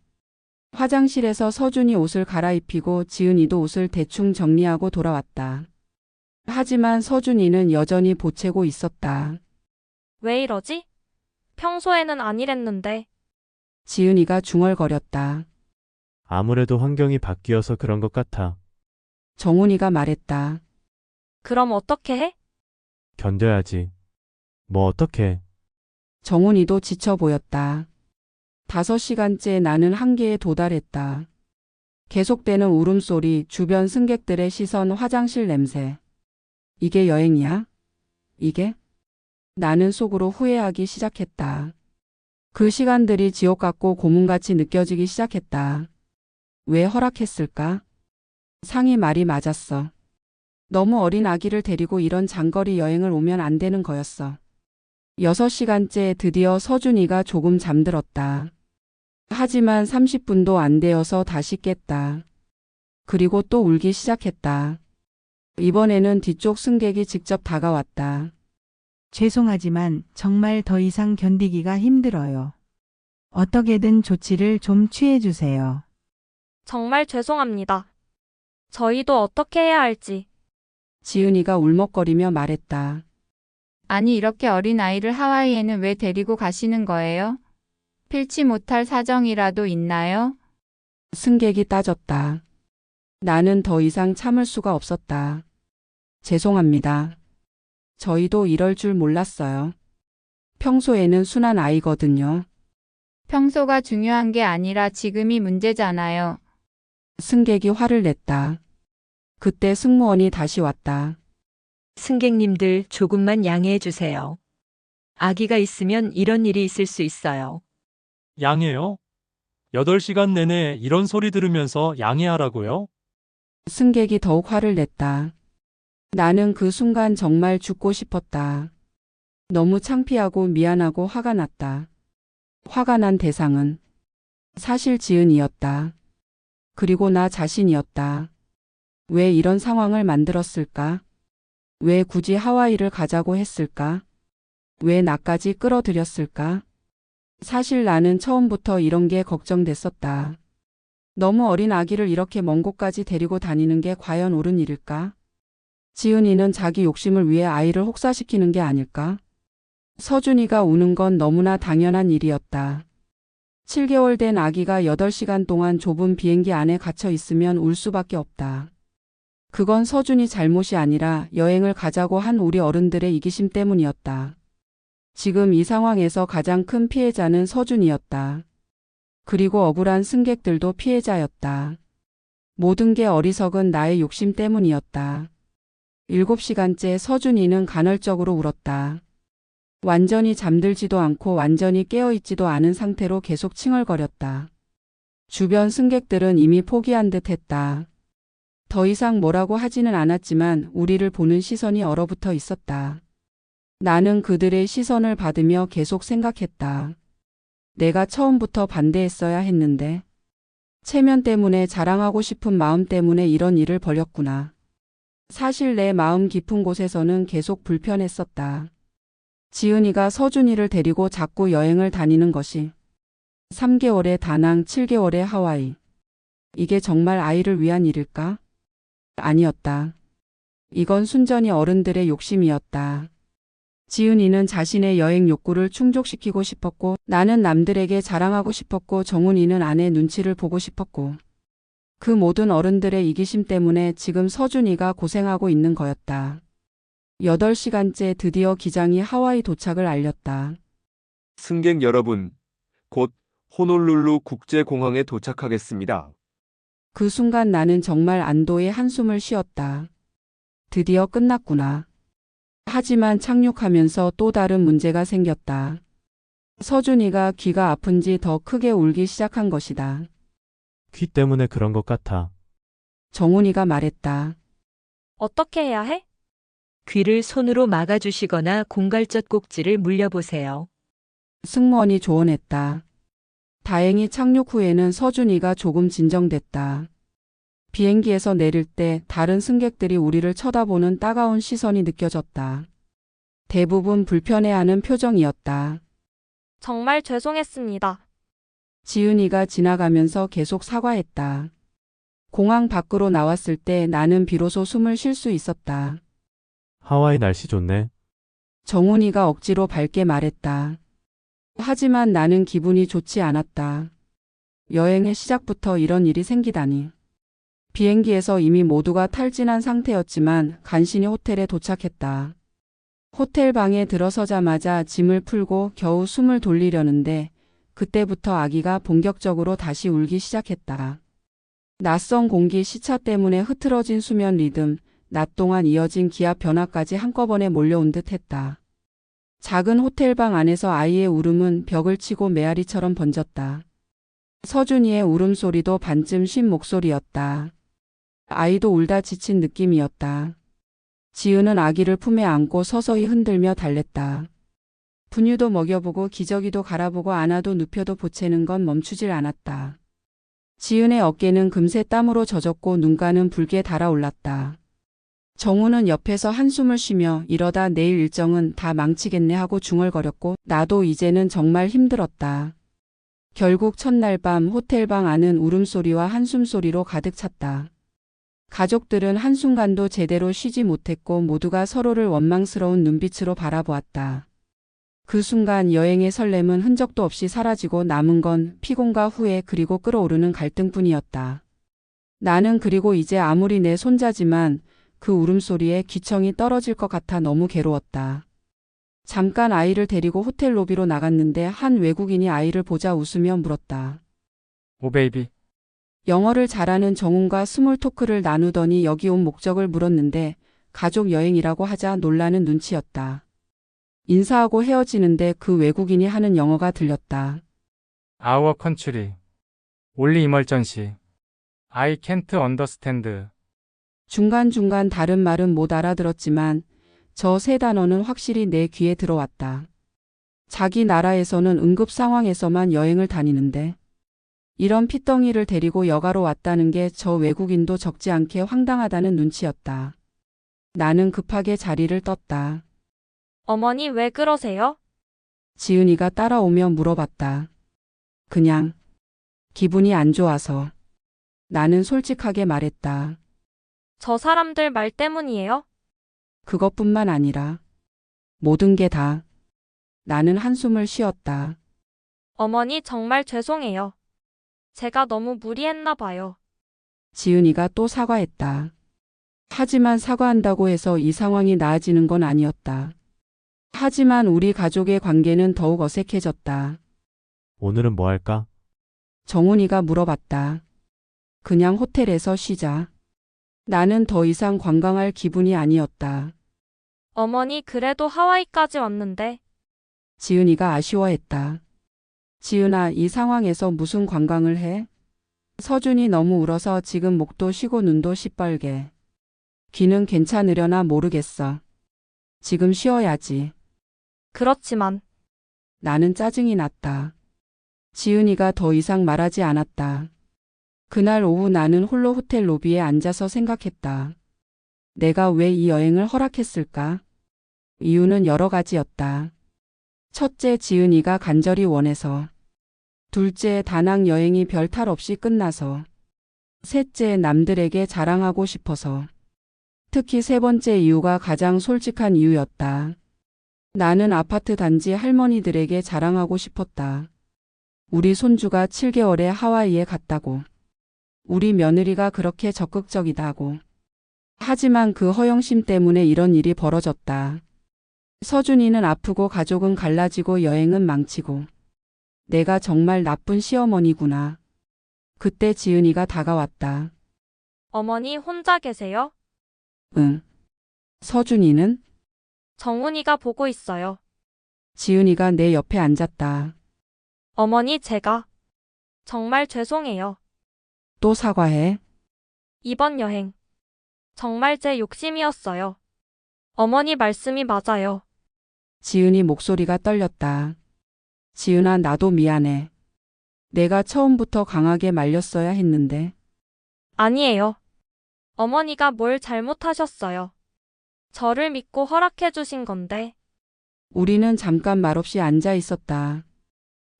화장실에서 서준이 옷을 갈아입히고 지은이도 옷을 대충 정리하고 돌아왔다. 하지만 서준이는 여전히 보채고 있었다. 왜 이러지? 평소에는 안 이랬는데. 지은이가 중얼거렸다. 아무래도 환경이 바뀌어서 그런 것 같아. 정훈이가 말했다. 그럼 어떻게 해? 견뎌야지. 뭐 어떡해. 정훈이도 지쳐 보였다. 5시간째 나는 한계에 도달했다. 계속되는 울음소리, 주변 승객들의 시선, 화장실 냄새. 이게 여행이야? 이게? 나는 속으로 후회하기 시작했다. 그 시간들이 지옥 같고 고문같이 느껴지기 시작했다. 왜 허락했을까? 상이 말이 맞았어. 너무 어린 아기를 데리고 이런 장거리 여행을 오면 안 되는 거였어. 6시간째 드디어 서준이가 조금 잠들었다. 하지만 30분도 안 되어서 다시 깼다. 그리고 또 울기 시작했다. 이번에는 뒤쪽 승객이 직접 다가왔다. 죄송하지만 정말 더 이상 견디기가 힘들어요. 어떻게든 조치를 좀 취해주세요. 정말 죄송합니다. 저희도 어떻게 해야 할지. 지은이가 울먹거리며 말했다. 아니, 이렇게 어린 아이를 하와이에는 왜 데리고 가시는 거예요? 필치 못할 사정이라도 있나요? 승객이 따졌다. 나는 더 이상 참을 수가 없었다. 죄송합니다. 저희도 이럴 줄 몰랐어요. 평소에는 순한 아이거든요. 평소가 중요한 게 아니라 지금이 문제잖아요. 승객이 화를 냈다. 그때 승무원이 다시 왔다. 승객님들 조금만 양해해 주세요. 아기가 있으면 이런 일이 있을 수 있어요. 양해요? 8시간 내내 이런 소리 들으면서 양해하라고요? 승객이 더욱 화를 냈다. 나는 그 순간 정말 죽고 싶었다. 너무 창피하고 미안하고 화가 났다. 화가 난 대상은 사실 지은이었다. 그리고 나 자신이었다. 왜 이런 상황을 만들었을까? 왜 굳이 하와이를 가자고 했을까? 왜 나까지 끌어들였을까? 사실 나는 처음부터 이런 게 걱정됐었다. 너무 어린 아기를 이렇게 먼 곳까지 데리고 다니는 게 과연 옳은 일일까? 지은이는 자기 욕심을 위해 아이를 혹사시키는 게 아닐까? 서준이가 우는 건 너무나 당연한 일이었다. 7개월 된 아기가 8시간 동안 좁은 비행기 안에 갇혀 있으면 울 수밖에 없다. 그건 서준이 잘못이 아니라 여행을 가자고 한 우리 어른들의 이기심 때문이었다. 지금 이 상황에서 가장 큰 피해자는 서준이었다. 그리고 억울한 승객들도 피해자였다. 모든 게 어리석은 나의 욕심 때문이었다. 7시간째 서준이는 간헐적으로 울었다. 완전히 잠들지도 않고 완전히 깨어있지도 않은 상태로 계속 칭얼거렸다. 주변 승객들은 이미 포기한 듯 했다. 더 이상 뭐라고 하지는 않았지만 우리를 보는 시선이 얼어붙어 있었다. 나는 그들의 시선을 받으며 계속 생각했다. 내가 처음부터 반대했어야 했는데. 체면 때문에 자랑하고 싶은 마음 때문에 이런 일을 벌였구나. 사실 내 마음 깊은 곳에서는 계속 불편했었다. 지은이가 서준이를 데리고 자꾸 여행을 다니는 것이 3개월의 다낭, 7개월의 하와이. 이게 정말 아이를 위한 일일까? 아니었다. 이건 순전히 어른들의 욕심이었다. 지은이는 자신의 여행 욕구를 충족시키고 싶었고 나는 남들에게 자랑하고 싶었고 정훈이는 아내 눈치를 보고 싶었고 그 모든 어른들의 이기심 때문에 지금 서준이가 고생하고 있는 거였다. 8시간째 드디어 기장이 하와이 도착을 알렸다. 승객 여러분, 곧 호놀룰루 국제공항에 도착하겠습니다. 그 순간 나는 정말 안도의 한숨을 쉬었다. 드디어 끝났구나. 하지만 착륙하면서 또 다른 문제가 생겼다. 서준이가 귀가 아픈지 더 크게 울기 시작한 것이다. 귀 때문에 그런 것 같아. 정훈이가 말했다. 어떻게 해야 해? 귀를 손으로 막아주시거나 공갈젓 꼭지를 물려보세요. 승무원이 조언했다. 다행히 착륙 후에는 서준이가 조금 진정됐다. 비행기에서 내릴 때 다른 승객들이 우리를 쳐다보는 따가운 시선이 느껴졌다. 대부분 불편해하는 표정이었다. 정말 죄송했습니다. 지은이가 지나가면서 계속 사과했다. 공항 밖으로 나왔을 때 나는 비로소 숨을 쉴 수 있었다. 하와이 날씨 좋네. 정훈이가 억지로 밝게 말했다. 하지만 나는 기분이 좋지 않았다. 여행의 시작부터 이런 일이 생기다니. 비행기에서 이미 모두가 탈진한 상태였지만 간신히 호텔에 도착했다. 호텔 방에 들어서자마자 짐을 풀고 겨우 숨을 돌리려는데 그때부터 아기가 본격적으로 다시 울기 시작했다. 낯선 공기 시차 때문에 흐트러진 수면 리듬, 낮 동안 이어진 기압 변화까지 한꺼번에 몰려온 듯 했다. 작은 호텔방 안에서 아이의 울음은 벽을 치고 메아리처럼 번졌다. 서준이의 울음소리도 반쯤 쉰 목소리였다. 아이도 울다 지친 느낌이었다. 지은은 아기를 품에 안고 서서히 흔들며 달랬다. 분유도 먹여보고 기저귀도 갈아보고 안아도 눕혀도 보채는 건 멈추질 않았다. 지은의 어깨는 금세 땀으로 젖었고 눈가는 붉게 달아올랐다. 정우는 옆에서 한숨을 쉬며 이러다 내일 일정은 다 망치겠네 하고 중얼거렸고 나도 이제는 정말 힘들었다. 결국 첫날 밤 호텔방 안은 울음소리와 한숨소리로 가득 찼다. 가족들은 한순간도 제대로 쉬지 못했고 모두가 서로를 원망스러운 눈빛으로 바라보았다. 그 순간 여행의 설렘은 흔적도 없이 사라지고 남은 건 피곤과 후회 그리고 끓어오르는 갈등뿐이었다. 나는 그리고 이제 아무리 내 손자지만 그 울음소리에 귀청이 떨어질 것 같아 너무 괴로웠다. 잠깐 아이를 데리고 호텔 로비로 나갔는데 한 외국인이 아이를 보자 웃으며 물었다. 오 베이비. 영어를 잘하는 정훈과 스몰 토크를 나누더니 여기 온 목적을 물었는데 가족 여행이라고 하자 놀라는 눈치였다. 인사하고 헤어지는데 그 외국인이 하는 영어가 들렸다. Our country. Only emergency. I can't understand. 중간중간 다른 말은 못 알아들었지만 저 세 단어는 확실히 내 귀에 들어왔다. 자기 나라에서는 응급 상황에서만 여행을 다니는데 이런 핏덩이를 데리고 여가로 왔다는 게 저 외국인도 적지 않게 황당하다는 눈치였다. 나는 급하게 자리를 떴다. 어머니 왜 그러세요? 지은이가 따라오며 물어봤다. 그냥 기분이 안 좋아서. 나는 솔직하게 말했다. 저 사람들 말 때문이에요? 그것뿐만 아니라 모든 게 다. 나는 한숨을 쉬었다. 어머니 정말 죄송해요. 제가 너무 무리했나 봐요. 지은이가 또 사과했다. 하지만 사과한다고 해서 이 상황이 나아지는 건 아니었다. 하지만 우리 가족의 관계는 더욱 어색해졌다. 오늘은 뭐 할까? 정훈이가 물어봤다. 그냥 호텔에서 쉬자. 나는 더 이상 관광할 기분이 아니었다. 어머니 그래도 하와이까지 왔는데. 지은이가 아쉬워했다. 지은아, 이 상황에서 무슨 관광을 해? 서준이 너무 울어서 지금 목도 쉬고 눈도 시뻘게. 귀는 괜찮으려나 모르겠어. 지금 쉬어야지. 그렇지만 나는 짜증이 났다. 지은이가 더 이상 말하지 않았다. 그날 오후 나는 홀로 호텔 로비에 앉아서 생각했다. 내가 왜 이 여행을 허락했을까? 이유는 여러 가지였다. 첫째, 지은이가 간절히 원해서. 둘째, 다낭 여행이 별 탈 없이 끝나서. 셋째, 남들에게 자랑하고 싶어서. 특히 세 번째 이유가 가장 솔직한 이유였다. 나는 아파트 단지 할머니들에게 자랑하고 싶었다. 우리 손주가 7개월에 하와이에 갔다고. 우리 며느리가 그렇게 적극적이다고. 하지만 그 허영심 때문에 이런 일이 벌어졌다. 서준이는 아프고 가족은 갈라지고 여행은 망치고. 내가 정말 나쁜 시어머니구나. 그때 지은이가 다가왔다. 어머니 혼자 계세요? 응. 서준이는? 정훈이가 보고 있어요. 지은이가 내 옆에 앉았다. 어머니 제가 정말 죄송해요. 또 사과해. 이번 여행 정말 제 욕심이었어요. 어머니 말씀이 맞아요. 지은이 목소리가 떨렸다. 지은아, 나도 미안해. 내가 처음부터 강하게 말렸어야 했는데. 아니에요. 어머니가 뭘 잘못하셨어요. 저를 믿고 허락해 주신 건데. 우리는 잠깐 말없이 앉아 있었다.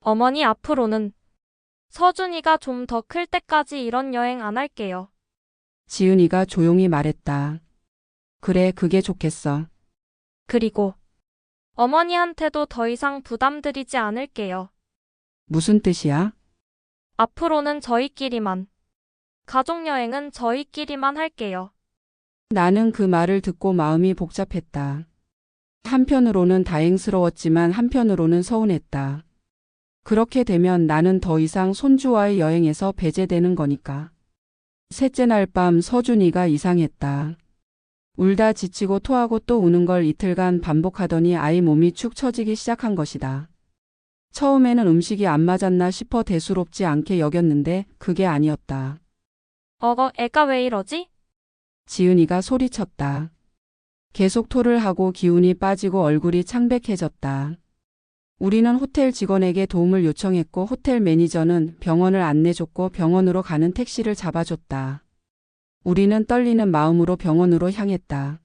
어머니 앞으로는 서준이가 좀 더 클 때까지 이런 여행 안 할게요. 지은이가 조용히 말했다. 그래, 그게 좋겠어. 그리고 어머니한테도 더 이상 부담드리지 않을게요. 무슨 뜻이야? 앞으로는 저희끼리만. 가족여행은 저희끼리만 할게요. 나는 그 말을 듣고 마음이 복잡했다. 한편으로는 다행스러웠지만 한편으로는 서운했다. 그렇게 되면 나는 더 이상 손주와의 여행에서 배제되는 거니까. 셋째 날 밤 서준이가 이상했다. 울다 지치고 토하고 또 우는 걸 이틀간 반복하더니 아이 몸이 축 처지기 시작한 것이다. 처음에는 음식이 안 맞았나 싶어 대수롭지 않게 여겼는데 그게 아니었다. 애가 왜 이러지? 지은이가 소리쳤다. 계속 토를 하고 기운이 빠지고 얼굴이 창백해졌다. 우리는 호텔 직원에게 도움을 요청했고 호텔 매니저는 병원을 안내줬고 병원으로 가는 택시를 잡아줬다. 우리는 떨리는 마음으로 병원으로 향했다.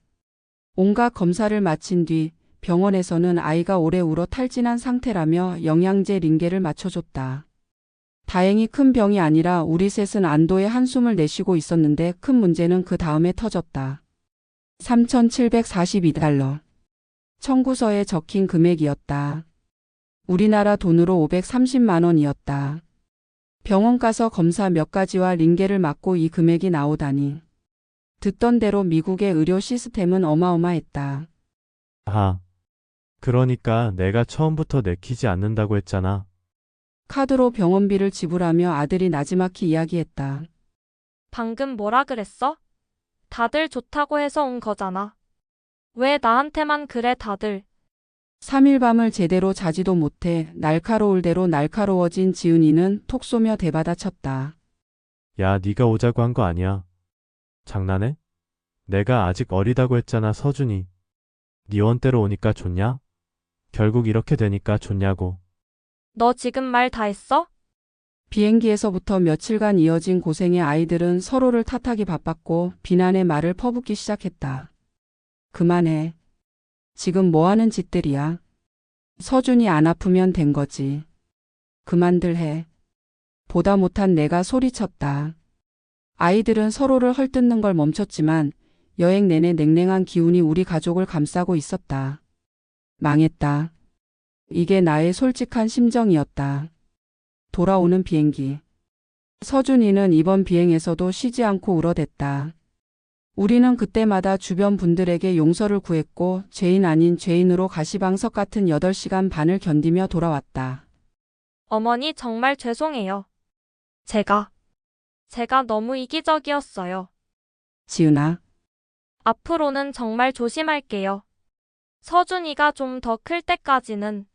온갖 검사를 마친 뒤 병원에서는 아이가 오래 울어 탈진한 상태라며 영양제 링겔을 맞춰줬다. 다행히 큰 병이 아니라 우리 셋은 안도의 한숨을 내쉬고 있었는데 큰 문제는 그 다음에 터졌다. 3,742달러. 청구서에 적힌 금액이었다. 우리나라 돈으로 530만 원이었다. 병원 가서 검사 몇 가지와 링겔을 맞고 이 금액이 나오다니. 듣던 대로 미국의 의료 시스템은 어마어마했다. 그러니까 내가 처음부터 내키지 않는다고 했잖아. 카드로 병원비를 지불하며 아들이 나지막히 이야기했다. 방금 뭐라 그랬어? 다들 좋다고 해서 온 거잖아. 왜 나한테만 그래 다들. 3일 밤을 제대로 자지도 못해 날카로울 대로 날카로워진 지은이는 톡 쏘며 대받아쳤다. 야, 네가 오자고 한 거 아니야. 장난해? 내가 아직 어리다고 했잖아, 서준이. 네 원대로 오니까 좋냐? 결국 이렇게 되니까 좋냐고. 너 지금 말 다 했어? 비행기에서부터 며칠간 이어진 고생에 아이들은 서로를 탓하기 바빴고 비난의 말을 퍼붓기 시작했다. 그만해. 지금 뭐 하는 짓들이야. 서준이 안 아프면 된 거지. 그만들 해. 보다 못한 내가 소리쳤다. 아이들은 서로를 헐뜯는 걸 멈췄지만 여행 내내 냉랭한 기운이 우리 가족을 감싸고 있었다. 망했다. 이게 나의 솔직한 심정이었다. 돌아오는 비행기. 서준이는 이번 비행에서도 쉬지 않고 울어댔다. 우리는 그때마다 주변 분들에게 용서를 구했고 죄인 아닌 죄인으로 가시방석 같은 8시간 반을 견디며 돌아왔다. 어머니 정말 죄송해요. 제가 너무 이기적이었어요. 지은아. 앞으로는 정말 조심할게요. 서준이가 좀 더 클 때까지는.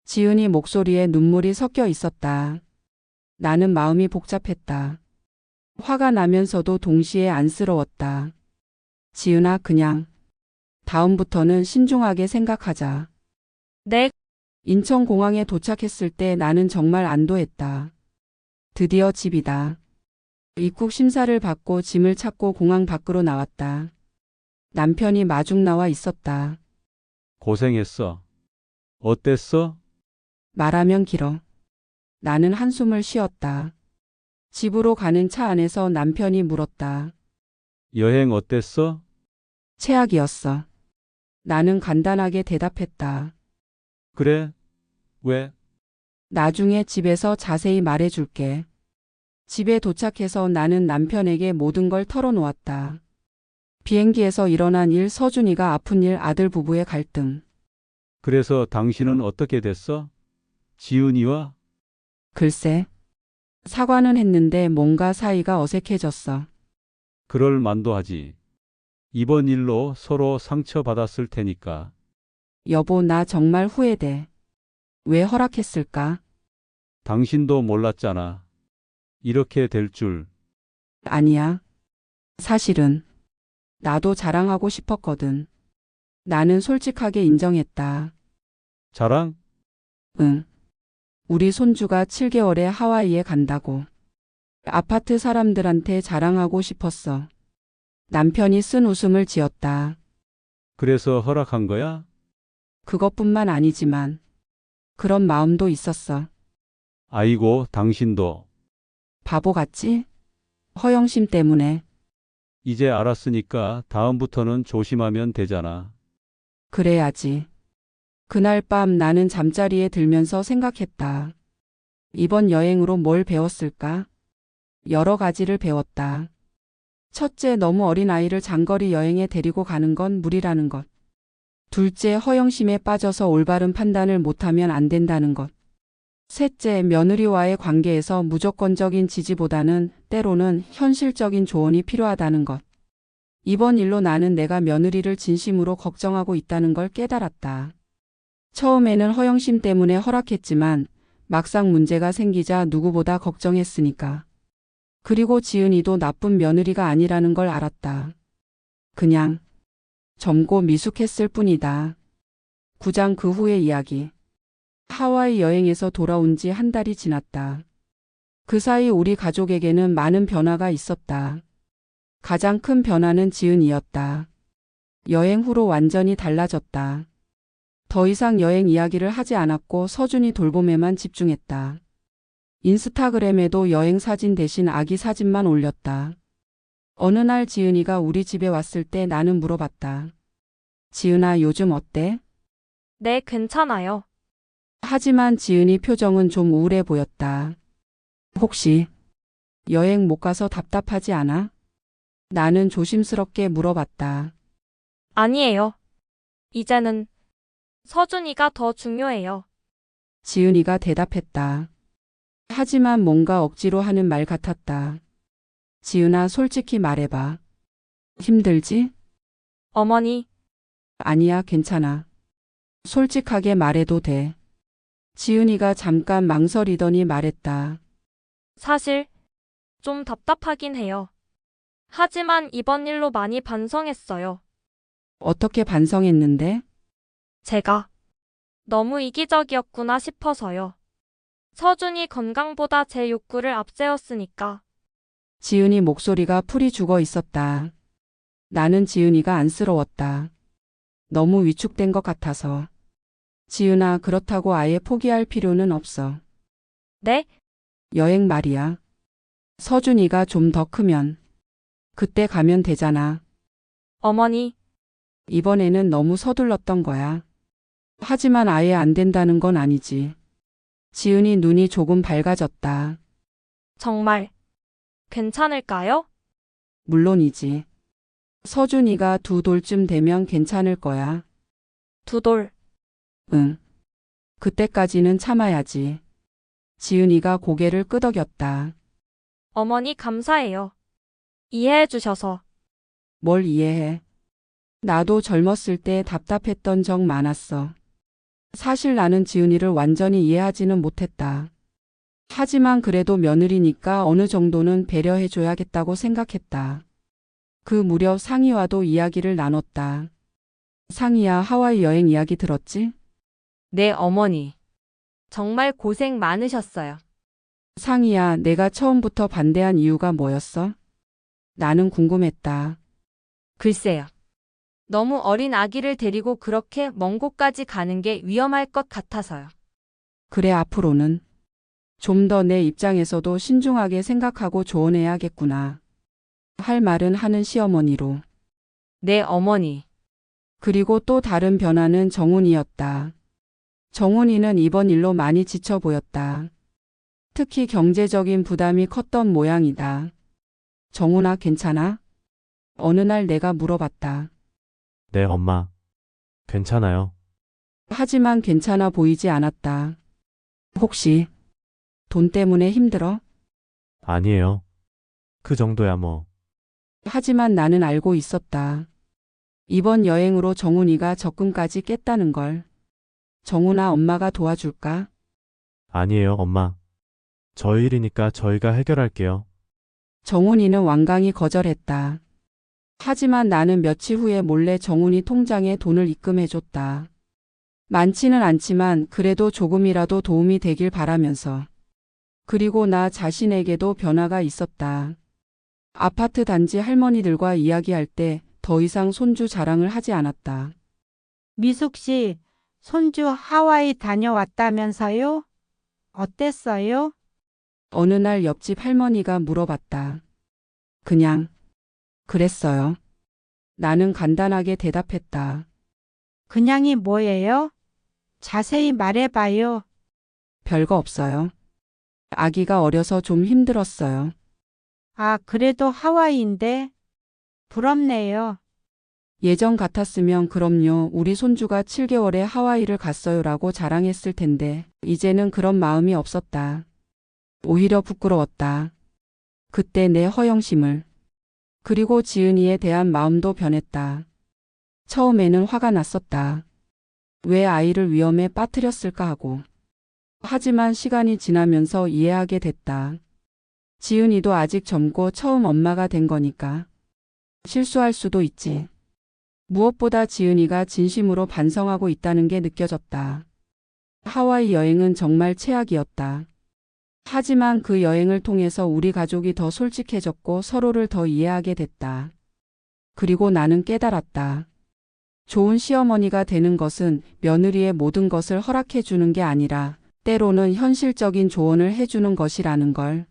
지은이 목소리에 눈물이 섞여 있었다. 나는 마음이 복잡했다. 화가 나면서도 동시에 안쓰러웠다. 지은아, 그냥 다음부터는 신중하게 생각하자. 네. 인천공항에 도착했을 때 나는 정말 안도했다. 드디어 집이다. 입국 심사를 받고 짐을 찾고 공항 밖으로 나왔다. 남편이 마중 나와 있었다. 고생했어. 어땠어? 말하면 길어. 나는 한숨을 쉬었다. 집으로 가는 차 안에서 남편이 물었다. 여행 어땠어? 최악이었어. 나는 간단하게 대답했다. 그래? 왜? 나중에 집에서 자세히 말해줄게. 집에 도착해서 나는 남편에게 모든 걸 털어놓았다. 비행기에서 일어난 일, 서준이가 아픈 일, 아들 부부의 갈등. 그래서 당신은 어떻게 됐어? 지은이와? 글쎄, 사과는 했는데 뭔가 사이가 어색해졌어. 그럴 만도 하지. 이번 일로 서로 상처받았을 테니까. 여보, 나 정말 후회돼. 왜 허락했을까? 당신도 몰랐잖아. 이렇게 될 줄. 아니야. 사실은 나도 자랑하고 싶었거든. 나는 솔직하게 인정했다. 자랑? 응. 우리 손주가 7개월에 하와이에 간다고. 아파트 사람들한테 자랑하고 싶었어. 남편이 쓴 웃음을 지었다. 그래서 허락한 거야? 그것뿐만 아니지만 그런 마음도 있었어. 아이고, 당신도. 바보 같지? 허영심 때문에. 이제 알았으니까 다음부터는 조심하면 되잖아. 그래야지. 그날 밤 나는 잠자리에 들면서 생각했다. 이번 여행으로 뭘 배웠을까? 여러 가지를 배웠다. 첫째, 너무 어린 아이를 장거리 여행에 데리고 가는 건 무리라는 것. 둘째, 허영심에 빠져서 올바른 판단을 못하면 안 된다는 것. 셋째, 며느리와의 관계에서 무조건적인 지지보다는 때로는 현실적인 조언이 필요하다는 것. 이번 일로 나는 내가 며느리를 진심으로 걱정하고 있다는 걸 깨달았다. 처음에는 허영심 때문에 허락했지만 막상 문제가 생기자 누구보다 걱정했으니까. 그리고 지은이도 나쁜 며느리가 아니라는 걸 알았다. 그냥 젊고 미숙했을 뿐이다. 9장 그 후의 이야기. 하와이 여행에서 돌아온 지 한 달이 지났다. 그 사이 우리 가족에게는 많은 변화가 있었다. 가장 큰 변화는 지은이었다. 여행 후로 완전히 달라졌다. 더 이상 여행 이야기를 하지 않았고 서준이 돌봄에만 집중했다. 인스타그램에도 여행 사진 대신 아기 사진만 올렸다. 어느 날 지은이가 우리 집에 왔을 때 나는 물어봤다. 지은아, 요즘 어때? 네, 괜찮아요. 하지만 지은이 표정은 좀 우울해 보였다. 혹시 여행 못 가서 답답하지 않아? 나는 조심스럽게 물어봤다. 아니에요. 이제는 서준이가 더 중요해요. 지은이가 대답했다. 하지만 뭔가 억지로 하는 말 같았다. 지은아, 솔직히 말해봐. 힘들지? 어머니, 아니야, 괜찮아. 솔직하게 말해도 돼. 지은이가 잠깐 망설이더니 말했다. 사실 좀 답답하긴 해요. 하지만 이번 일로 많이 반성했어요. 어떻게 반성했는데? 제가 너무 이기적이었구나 싶어서요. 서준이 건강보다 제 욕구를 앞세웠으니까. 지은이 목소리가 풀이 죽어 있었다. 나는 지은이가 안쓰러웠다. 너무 위축된 것 같아서. 지은아, 그렇다고 아예 포기할 필요는 없어. 네? 여행 말이야. 서준이가 좀 더 크면 그때 가면 되잖아. 어머니, 이번에는 너무 서둘렀던 거야. 하지만 아예 안 된다는 건 아니지. 지은이 눈이 조금 밝아졌다. 정말 괜찮을까요? 물론이지. 서준이가 2돌쯤 되면 괜찮을 거야. 2돌. 응. 그때까지는 참아야지. 지은이가 고개를 끄덕였다. 어머니 감사해요. 이해해 주셔서. 뭘 이해해? 나도 젊었을 때 답답했던 적 많았어. 사실 나는 지은이를 완전히 이해하지는 못했다. 하지만 그래도 며느리니까 어느 정도는 배려해줘야겠다고 생각했다. 그 무렵 상희와도 이야기를 나눴다. 상희야, 하와이 여행 이야기 들었지? 네, 어머니. 정말 고생 많으셨어요. 상희야, 내가 처음부터 반대한 이유가 뭐였어? 나는 궁금했다. 글쎄요. 너무 어린 아기를 데리고 그렇게 먼 곳까지 가는 게 위험할 것 같아서요. 그래, 앞으로는 좀 더 내 입장에서도 신중하게 생각하고 조언해야겠구나. 할 말은 하는 시어머니로. 네, 어머니. 그리고 또 다른 변화는 정훈이였다. 정훈이는 이번 일로 많이 지쳐 보였다. 특히 경제적인 부담이 컸던 모양이다. 정훈아, 괜찮아? 어느 날 내가 물어봤다. 네, 엄마. 괜찮아요. 하지만 괜찮아 보이지 않았다. 혹시 돈 때문에 힘들어? 아니에요. 그 정도야 뭐. 하지만 나는 알고 있었다. 이번 여행으로 정훈이가 적금까지 깼다는 걸. 정훈아, 엄마가 도와줄까? 아니에요, 엄마. 저희 일이니까 저희가 해결할게요. 정훈이는 완강히 거절했다. 하지만 나는 며칠 후에 몰래 정훈이 통장에 돈을 입금해줬다. 많지는 않지만 그래도 조금이라도 도움이 되길 바라면서. 그리고 나 자신에게도 변화가 있었다. 아파트 단지 할머니들과 이야기할 때 더 이상 손주 자랑을 하지 않았다. 미숙 씨, 손주 하와이 다녀왔다면서요? 어땠어요? 어느 날 옆집 할머니가 물어봤다. 그냥 그랬어요. 나는 간단하게 대답했다. 그냥이 뭐예요? 자세히 말해봐요. 별거 없어요. 아기가 어려서 좀 힘들었어요. 아, 그래도 하와이인데. 부럽네요. 예전 같았으면 그럼요, 우리 손주가 7개월에 하와이를 갔어요라고 자랑했을 텐데 이제는 그런 마음이 없었다. 오히려 부끄러웠다. 그때 내 허영심을. 그리고 지은이에 대한 마음도 변했다. 처음에는 화가 났었다. 왜 아이를 위험에 빠뜨렸을까 하고. 하지만 시간이 지나면서 이해하게 됐다. 지은이도 아직 젊고 처음 엄마가 된 거니까. 실수할 수도 있지. 무엇보다 지은이가 진심으로 반성하고 있다는 게 느껴졌다. 하와이 여행은 정말 최악이었다. 하지만 그 여행을 통해서 우리 가족이 더 솔직해졌고 서로를 더 이해하게 됐다. 그리고 나는 깨달았다. 좋은 시어머니가 되는 것은 며느리의 모든 것을 허락해 주는 게 아니라 때로는 현실적인 조언을 해주는 것이라는 걸.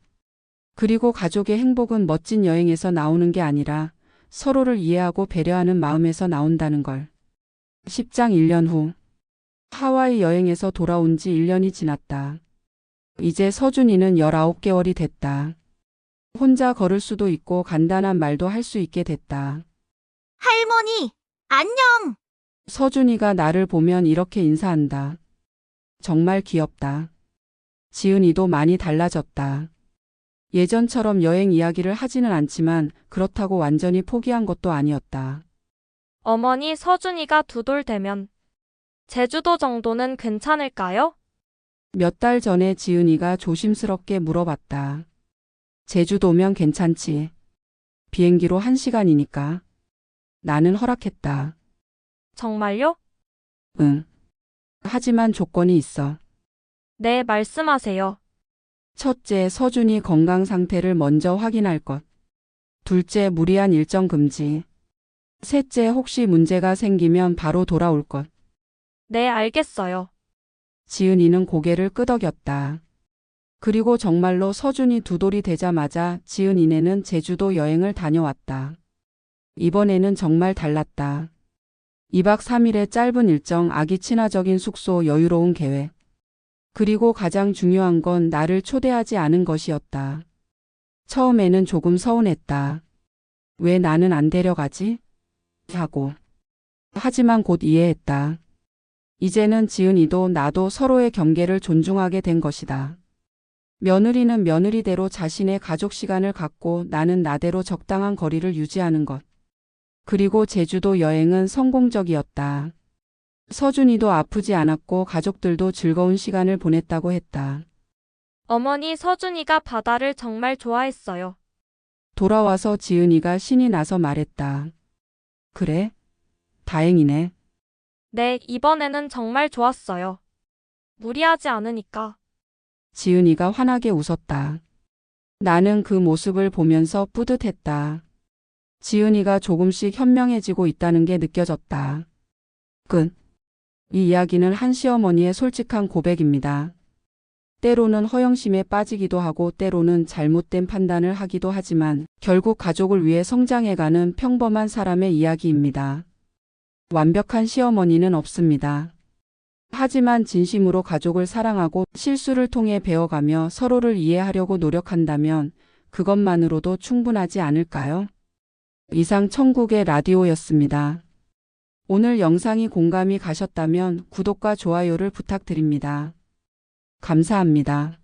그리고 가족의 행복은 멋진 여행에서 나오는 게 아니라 서로를 이해하고 배려하는 마음에서 나온다는 걸. 10장 1년 후. 하와이 여행에서 돌아온 지 1년이 지났다. 이제 서준이는 19개월이 됐다. 혼자 걸을 수도 있고 간단한 말도 할 수 있게 됐다. 할머니, 안녕! 서준이가 나를 보면 이렇게 인사한다. 정말 귀엽다. 지은이도 많이 달라졌다. 예전처럼 여행 이야기를 하지는 않지만 그렇다고 완전히 포기한 것도 아니었다. 어머니, 서준이가 2돌 되면 제주도 정도는 괜찮을까요? 몇 달 전에 지은이가 조심스럽게 물어봤다. 제주도면 괜찮지. 비행기로 1시간이니까. 나는 허락했다. 정말요? 응. 하지만 조건이 있어. 네, 말씀하세요. 첫째, 서준이 건강 상태를 먼저 확인할 것. 둘째, 무리한 일정 금지. 셋째, 혹시 문제가 생기면 바로 돌아올 것. 네, 알겠어요. 지은이는 고개를 끄덕였다. 그리고 정말로 서준이 2돌이 되자마자 지은이네는 제주도 여행을 다녀왔다. 이번에는 정말 달랐다. 2박 3일의 짧은 일정, 아기 친화적인 숙소, 여유로운 계획. 그리고 가장 중요한 건 나를 초대하지 않은 것이었다. 처음에는 조금 서운했다. 왜 나는 안 데려가지? 하고. 하지만 곧 이해했다. 이제는 지은이도 나도 서로의 경계를 존중하게 된 것이다. 며느리는 며느리대로 자신의 가족 시간을 갖고 나는 나대로 적당한 거리를 유지하는 것. 그리고 제주도 여행은 성공적이었다. 서준이도 아프지 않았고 가족들도 즐거운 시간을 보냈다고 했다. 어머니, 서준이가 바다를 정말 좋아했어요. 돌아와서 지은이가 신이 나서 말했다. 그래? 다행이네. 네, 이번에는 정말 좋았어요. 무리하지 않으니까. 지은이가 환하게 웃었다. 나는 그 모습을 보면서 뿌듯했다. 지은이가 조금씩 현명해지고 있다는 게 느껴졌다. 끝. 이 이야기는 한 시어머니의 솔직한 고백입니다. 때로는 허영심에 빠지기도 하고 때로는 잘못된 판단을 하기도 하지만 결국 가족을 위해 성장해가는 평범한 사람의 이야기입니다. 완벽한 시어머니는 없습니다. 하지만 진심으로 가족을 사랑하고 실수를 통해 배워가며 서로를 이해하려고 노력한다면 그것만으로도 충분하지 않을까요? 이상 천국의 라디오였습니다. 오늘 영상이 공감이 가셨다면 구독과 좋아요를 부탁드립니다. 감사합니다.